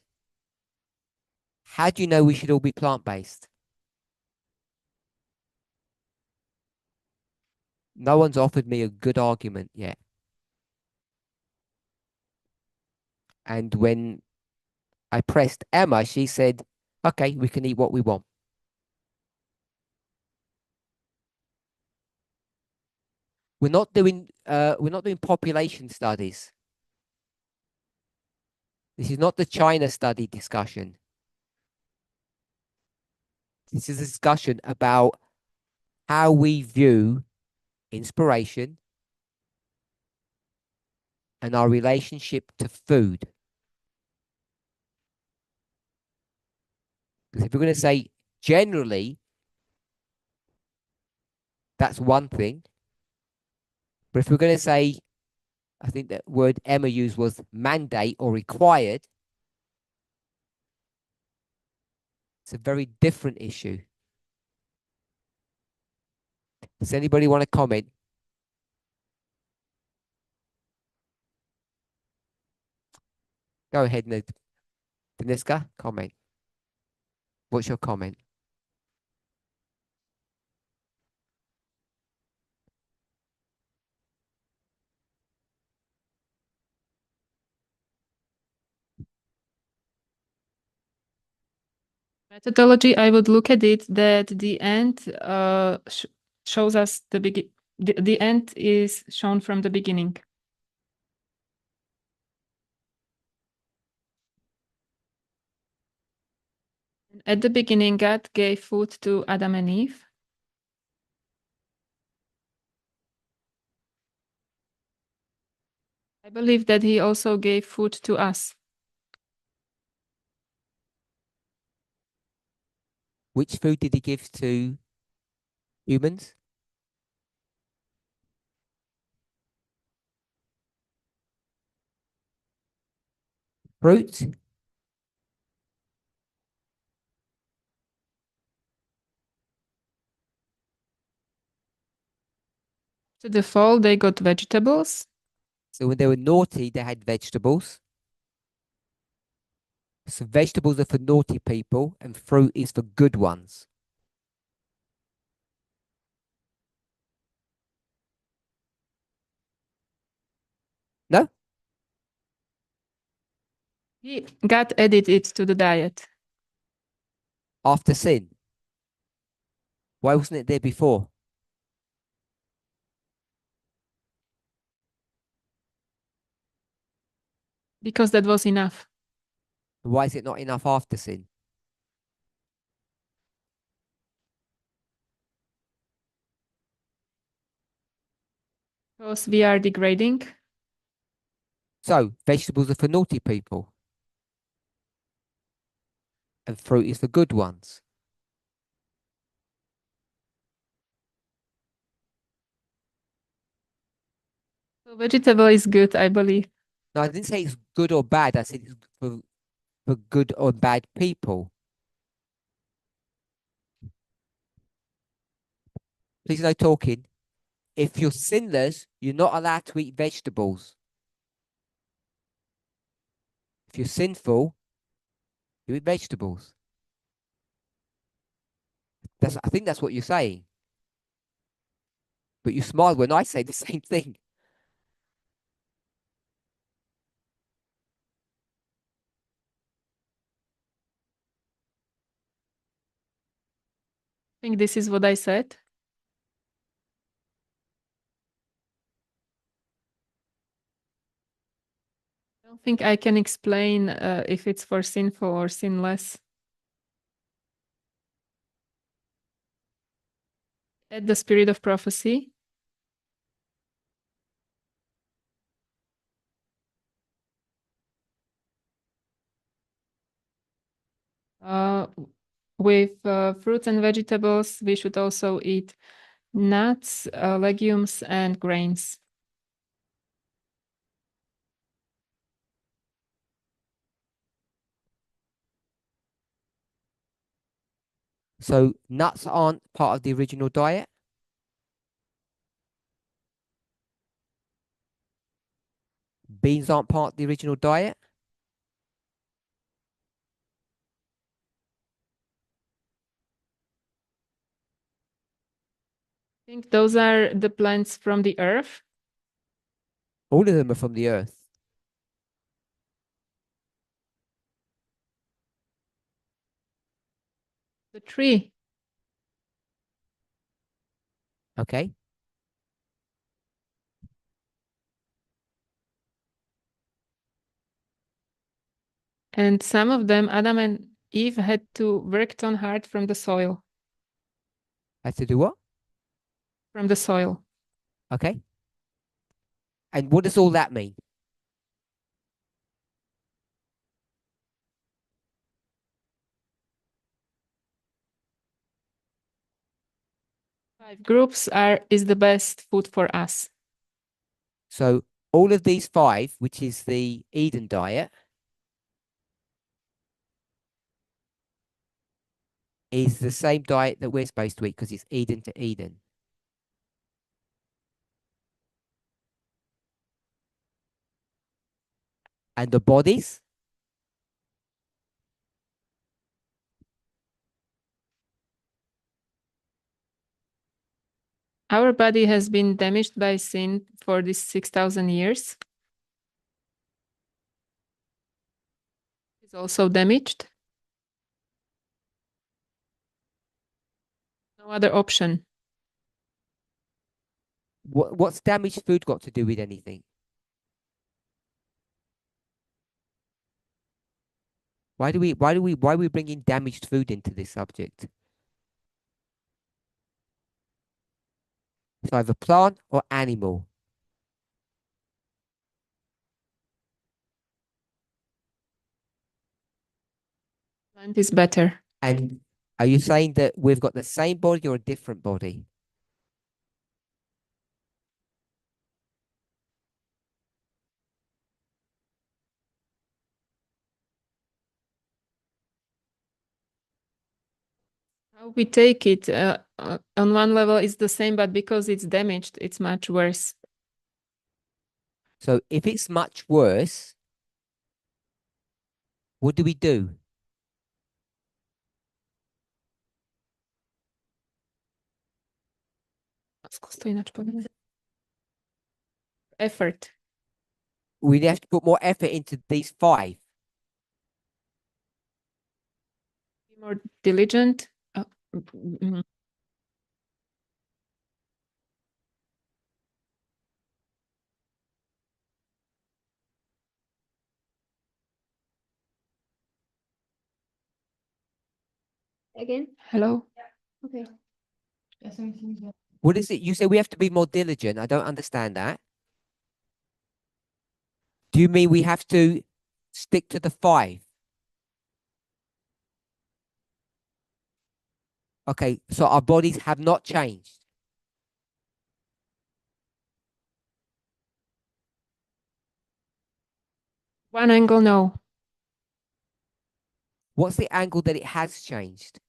Speaker 1: how do you know we should all be plant-based? No one's offered me a good argument yet. And when I pressed Emma, she said, okay, we can eat what we want. We're not doing population studies. This is not the China study discussion. This is a discussion about how we view inspiration and our relationship to food. Because if we're going to say generally, that's one thing. But if we're going to say, I think that word Emma used was mandate or required, it's a very different issue. Does anybody want to comment? Go ahead, Deniska, comment. What's your comment?
Speaker 2: Methodology, I would look at it that the end shows us the end is shown from the beginning. At the beginning, God gave food to Adam and Eve. I believe that he also gave food to us.
Speaker 1: Which food did he give to humans? Fruit?
Speaker 2: To the fall, they got vegetables.
Speaker 1: So when they were naughty, they had vegetables. So vegetables are for naughty people and fruit is for good ones. No?
Speaker 2: God added it to the diet.
Speaker 1: After sin. Why wasn't it there before?
Speaker 2: Because that was enough.
Speaker 1: Why is it not enough after sin?
Speaker 2: Because we are degrading.
Speaker 1: So vegetables are for naughty people. And fruit is for good ones.
Speaker 2: So vegetable is good, I believe.
Speaker 1: No, I didn't say it's good or bad. I said it's for good or bad people. Please no talking. If you're sinless, you're not allowed to eat vegetables. If you're sinful, you eat vegetables. I think that's what you're saying. But you smile when I say the same thing.
Speaker 2: I think this is what I said. I don't think I can explain if it's for sinful or sinless. At the spirit of prophecy. With fruits and vegetables, we should also eat nuts, legumes, and grains.
Speaker 1: So nuts aren't part of the original diet? Beans aren't part of the original diet?
Speaker 2: I think those are the plants from the earth.
Speaker 1: All of them are from the earth.
Speaker 2: The tree.
Speaker 1: Okay.
Speaker 2: And some of them, Adam and Eve had to work on hard from the soil.
Speaker 1: Had to do what?
Speaker 2: From the soil.
Speaker 1: Okay. And what does all that mean?
Speaker 2: Five groups is the best food for us.
Speaker 1: So all of these five, which is the Eden diet, is the same diet that we're supposed to eat because it's Eden to Eden. And the bodies
Speaker 2: Our body has been damaged by sin for these 6,000 years. It's also damaged. No other option.
Speaker 1: What's damaged food got to do with anything? Why are we bringing damaged food into this subject? It's either plant or animal.
Speaker 2: Plant is better.
Speaker 1: And are you saying that we've got the same body or a different body?
Speaker 2: How we take it on one level is the same, but because it's damaged, it's much worse.
Speaker 1: So if it's much worse, what do we do?
Speaker 2: Skús to ináč povedať. Effort.
Speaker 1: We have to put more effort into these 5.
Speaker 2: Be more diligent.
Speaker 5: Again?
Speaker 2: Hello.
Speaker 5: Okay.
Speaker 1: What is it? You say we have to be more diligent. I don't understand that. Do you mean we have to stick to the 5? Okay, so our bodies have not changed.
Speaker 2: One angle, no.
Speaker 1: What's the angle that it has changed?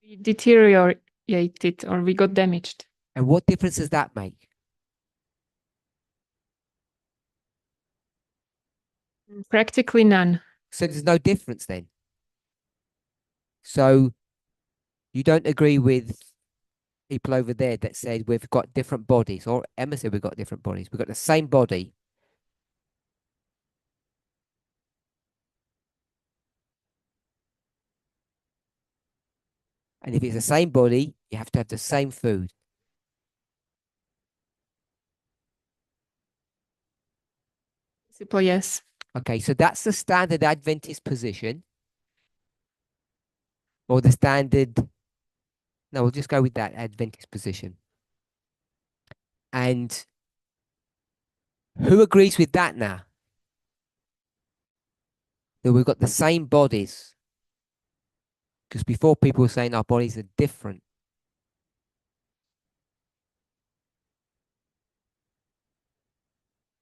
Speaker 2: We deteriorated or we got damaged.
Speaker 1: And what difference does that make?
Speaker 2: Practically none.
Speaker 1: So there's no difference then. So you don't agree with people over there that said we've got different bodies, or Emma said we've got different bodies. We've got the same body. And if it's the same body, you have to have the same food.
Speaker 2: Simple, yes.
Speaker 1: Okay, so that's the standard Adventist position. Or the standard, no, we'll just go with that Adventist position. And who agrees with that now? That we've got the same bodies. Because before people were saying our bodies are different.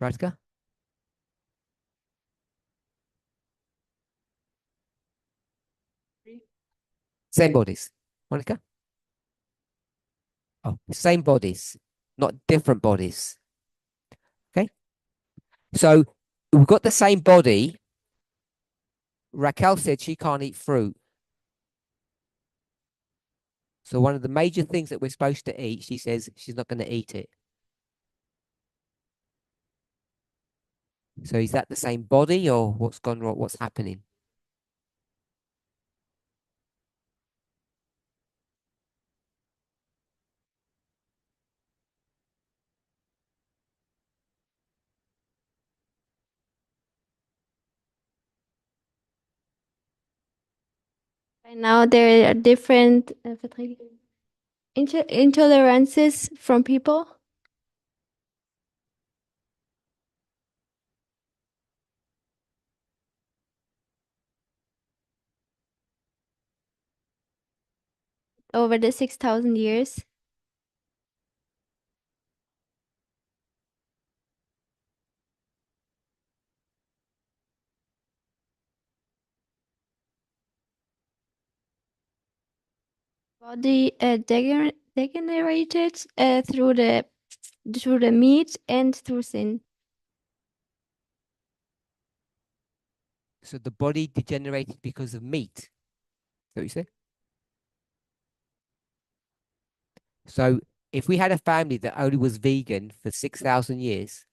Speaker 1: Radka? Same bodies. Monica? Oh, same bodies, not different bodies. Okay. So we've got the same body. Raquel said she can't eat fruit. So one of the major things that we're supposed to eat, she says she's not going to eat it. So is that the same body or what's gone wrong? What's happening?
Speaker 5: Right now there are different intolerances from people. Over the 6,000 years. Body degenerated through the meat and through sin.
Speaker 1: So the body degenerated because of meat. Is that what you said? So if we had a family that only was vegan for 6,000 years,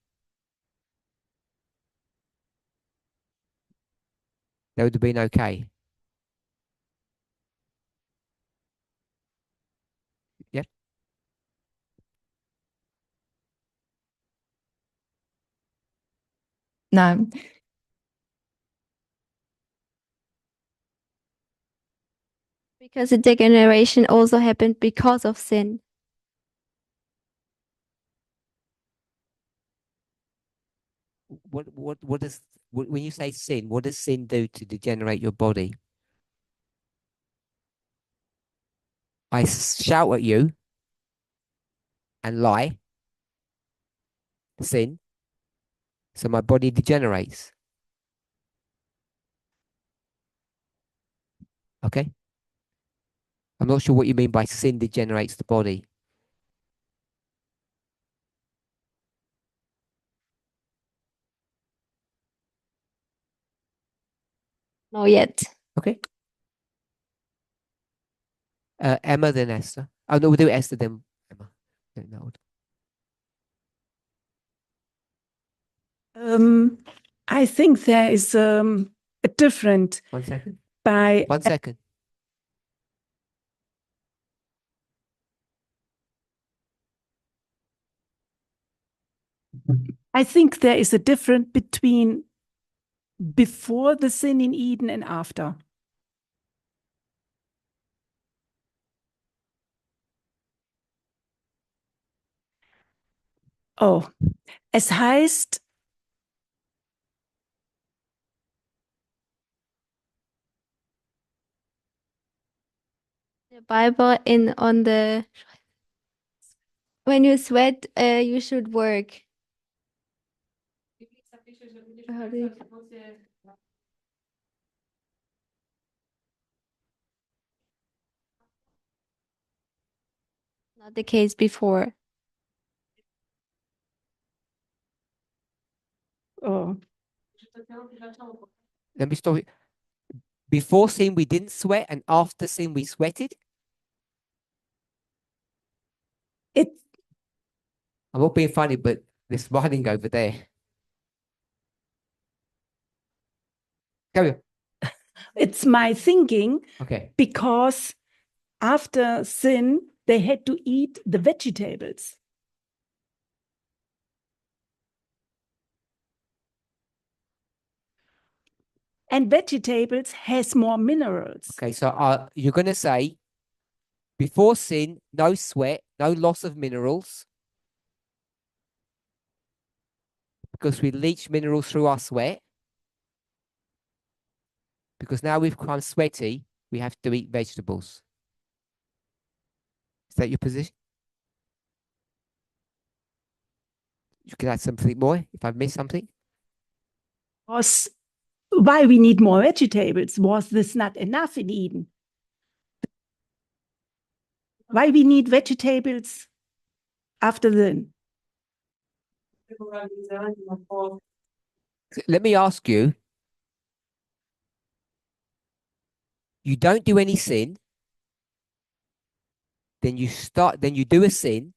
Speaker 1: that would have been okay. Yep.
Speaker 6: No,
Speaker 5: Because the degeneration also happened because of sin.
Speaker 1: What does when you say sin, what does sin do to degenerate your body? I shout at you and lie, sin, so my body degenerates. Okay? I'm not sure what you mean by sin degenerates the body.
Speaker 5: Not yet.
Speaker 1: Okay. Emma, then Esther. Oh, no, we'll do Esther, then Emma. Then that would-
Speaker 8: I think there is a different
Speaker 1: 1 second.
Speaker 8: by
Speaker 1: 1 second.
Speaker 8: I think there is a difference between before the sin in Eden and after. Oh, es heißt,
Speaker 5: The Bible in on the when you sweat, you should work. How do you- Not the case before.
Speaker 8: oh,
Speaker 1: Let me stop it. Before sin, we didn't sweat, and after sin, we sweated.
Speaker 8: it,
Speaker 1: I'm not being funny, but they're smiling over there. Carry on.
Speaker 8: it's my thinking
Speaker 1: Okay.
Speaker 8: because after sin, they had to eat the vegetables. And vegetables has more minerals.
Speaker 1: Okay, so you're going to say, before sin, no sweat, no loss of minerals, because we leach minerals through our sweat. Because now we've become sweaty, we have to eat vegetables. Is that your position? You can add something more if I've missed something.
Speaker 8: Was why we need more vegetables? Was this not enough in Eden? Why we need vegetables after then?
Speaker 1: Let me ask you, you don't do any sin, then you do a sin.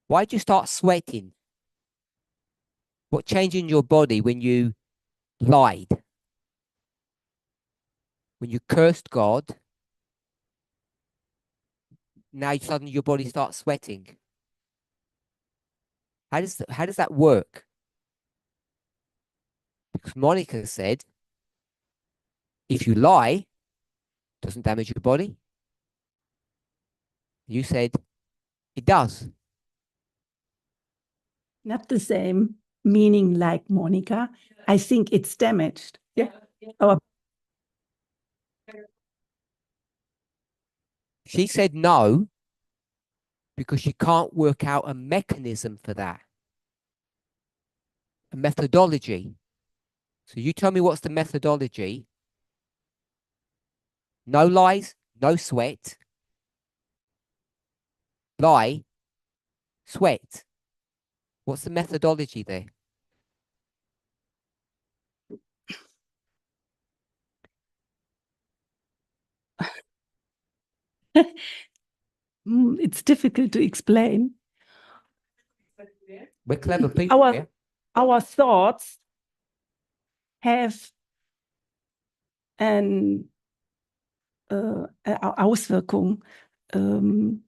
Speaker 1: Why'd you start sweating? What changed in your body when you lied? When you cursed God, now suddenly your body starts sweating. How does that work? Because Monica said, if you lie, it doesn't damage your body. You said it does.
Speaker 8: Not the same meaning like Monica. I think it's damaged. Yeah. Our
Speaker 1: She said no because she can't work out a mechanism for that, a methodology. So you tell me what's the methodology. No lies, no sweat. Lie, sweat. What's the methodology there?
Speaker 8: It's difficult to explain.
Speaker 1: We're clever people.
Speaker 8: Our
Speaker 1: Yeah?
Speaker 8: our thoughts have an Auswirkung,
Speaker 5: An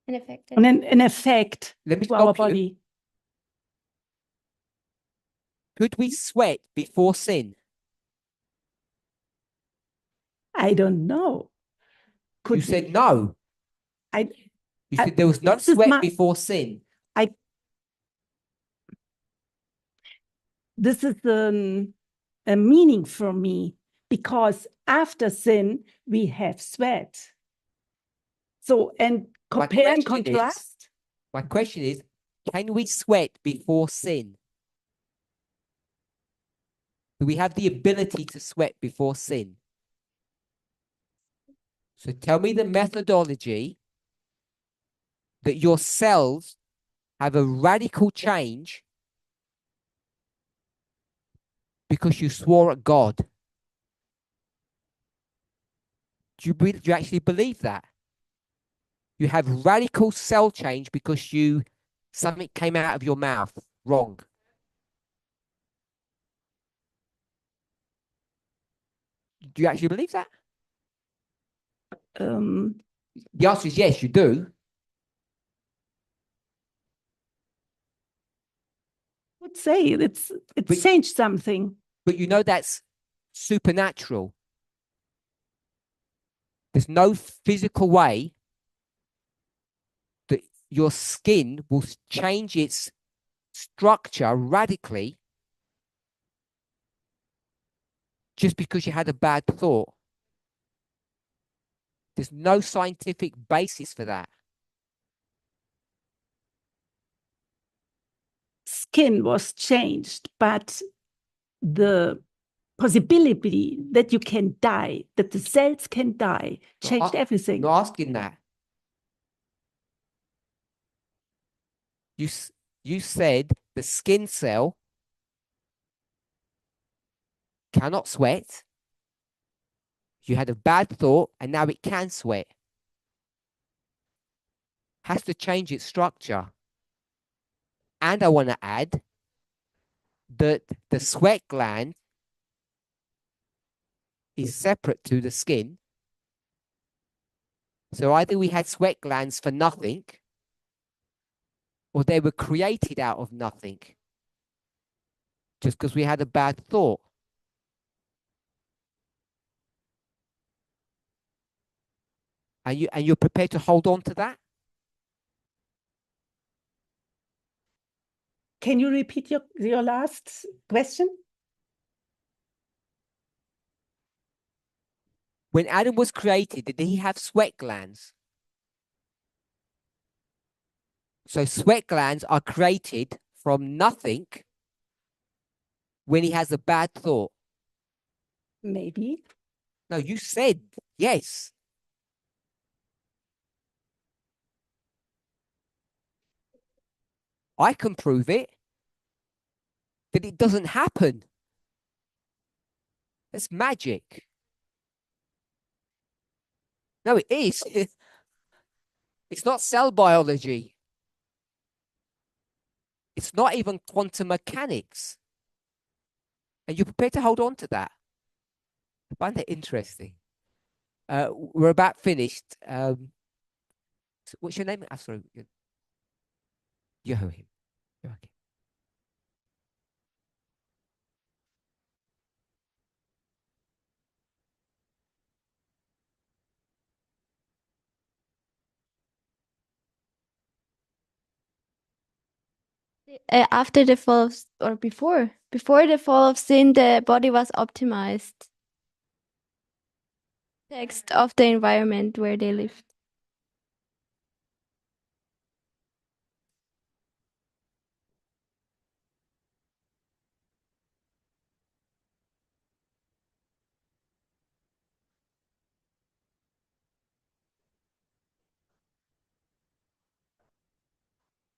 Speaker 5: effect.
Speaker 8: an effect
Speaker 1: Let me
Speaker 8: to our
Speaker 1: stop you.
Speaker 8: body.
Speaker 1: Could we sweat before sin?
Speaker 8: I don't know.
Speaker 1: You
Speaker 8: Could
Speaker 1: said no.
Speaker 8: I?
Speaker 1: You said there was no
Speaker 8: this is
Speaker 1: sweat
Speaker 8: my-
Speaker 1: before sin.
Speaker 8: This is a meaning for me, because after sin we have sweat. So, and compare and
Speaker 1: question is-
Speaker 8: contrast.
Speaker 1: My question is, can we sweat before sin? Do we have the ability to sweat before sin? So tell me the methodology that your cells have a radical change because you swore at God. Do you actually believe that? You have radical cell change because something came out of your mouth wrong. Do you actually believe that? The answer is yes, you do.
Speaker 8: Would say it's
Speaker 1: But-
Speaker 8: changed something.
Speaker 1: But you know that's supernatural. There's no physical way that your skin will change its structure radically just because you had a bad thought. There's no scientific basis for that.
Speaker 8: Skin was changed, but the possibility that you can die, that the cells can die, changed everything.
Speaker 1: I'm not asking that. You said the skin cell cannot sweat. You had a bad thought and now it can sweat. Has to change its structure. And I want to add that the sweat gland is separate to the skin. So either we had sweat glands for nothing, or they were created out of nothing just because we had a bad thought. And you're prepared to hold on to that?
Speaker 8: Can you repeat your last question?
Speaker 1: When Adam was created, did he have sweat glands? So sweat glands are created from nothing when he has a bad thought.
Speaker 8: Maybe.
Speaker 1: No, you said yes. I can prove it, that it doesn't happen. It's magic. No, it is. It's not cell biology. It's not even quantum mechanics. And you're prepared to hold on to that. I find that interesting. We're about finished. What's your name? I'm sorry. Joachim. Joachim.
Speaker 5: After the fall of, or before the fall of sin, the body was optimized. Text of the environment where they lived.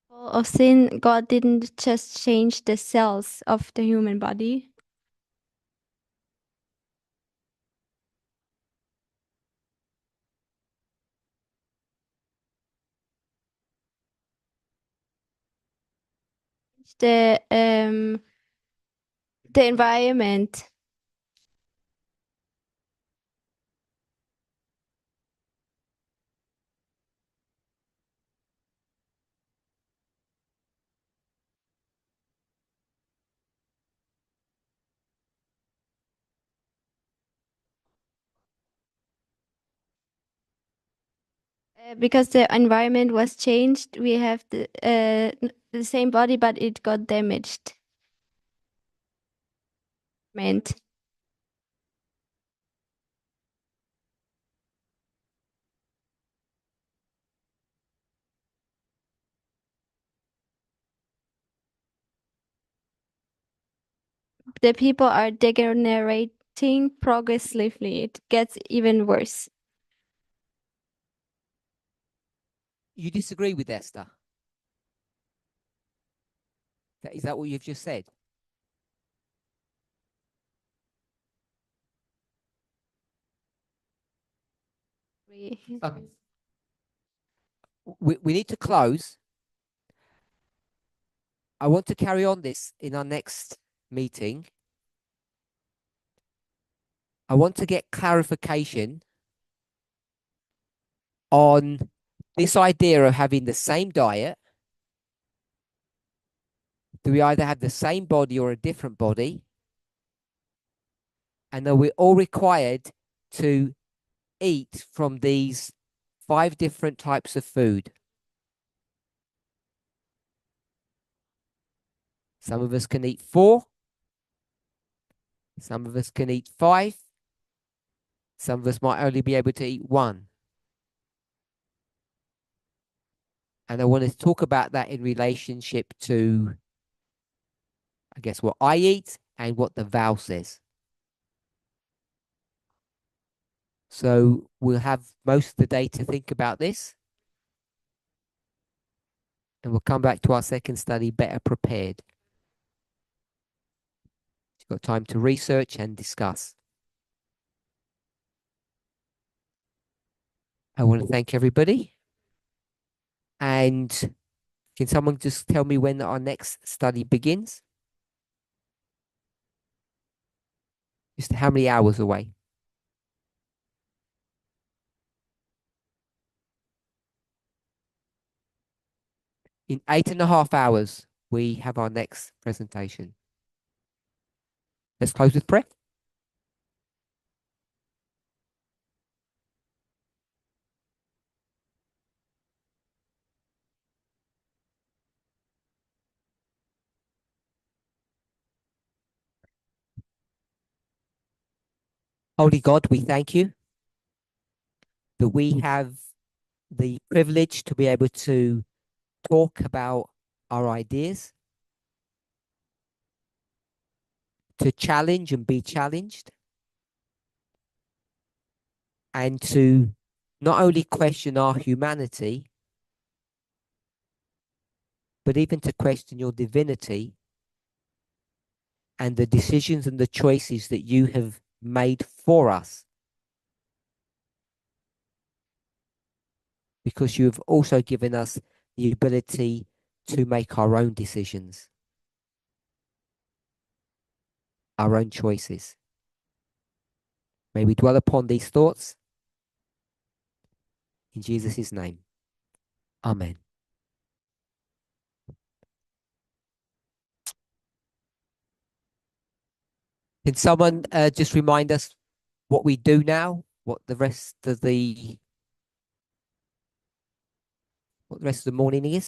Speaker 5: Fall of sin, God didn't just change the cells of the human body. the environment. Because the environment was changed, we have the same body, but it got damaged. Meant. The people are degenerating progressively. It gets even worse.
Speaker 1: You disagree with Esther? Is that what you've just said? Okay. We need to close. I want to carry on this in our next meeting. I want to get clarification on this idea of having the same diet. Do we either have the same body or a different body? And are we all required to eat from these 5 different types of food? Some of us can eat 4. Some of us can eat 5. Some of us might only be able to eat 1. And I want to talk about that in relationship to, I guess, what I eat and what the vow says. So we'll have most of the day to think about this. And we'll come back to our second study better prepared. You've got time to research and discuss. I want to thank everybody. And can someone just tell me when our next study begins? Just how many hours away? In 8.5 hours, we have our next presentation. Let's close with prayer. Holy God, we thank you that we have the privilege to be able to talk about our ideas, to challenge and be challenged, and to not only question our humanity, but even to question your divinity and the decisions and the choices that you have made for us. Because you have also given us the ability to make our own decisions, our own choices. May we dwell upon these thoughts in Jesus' name. Amen. Can someone just remind us what we do now? What the rest of the morning is?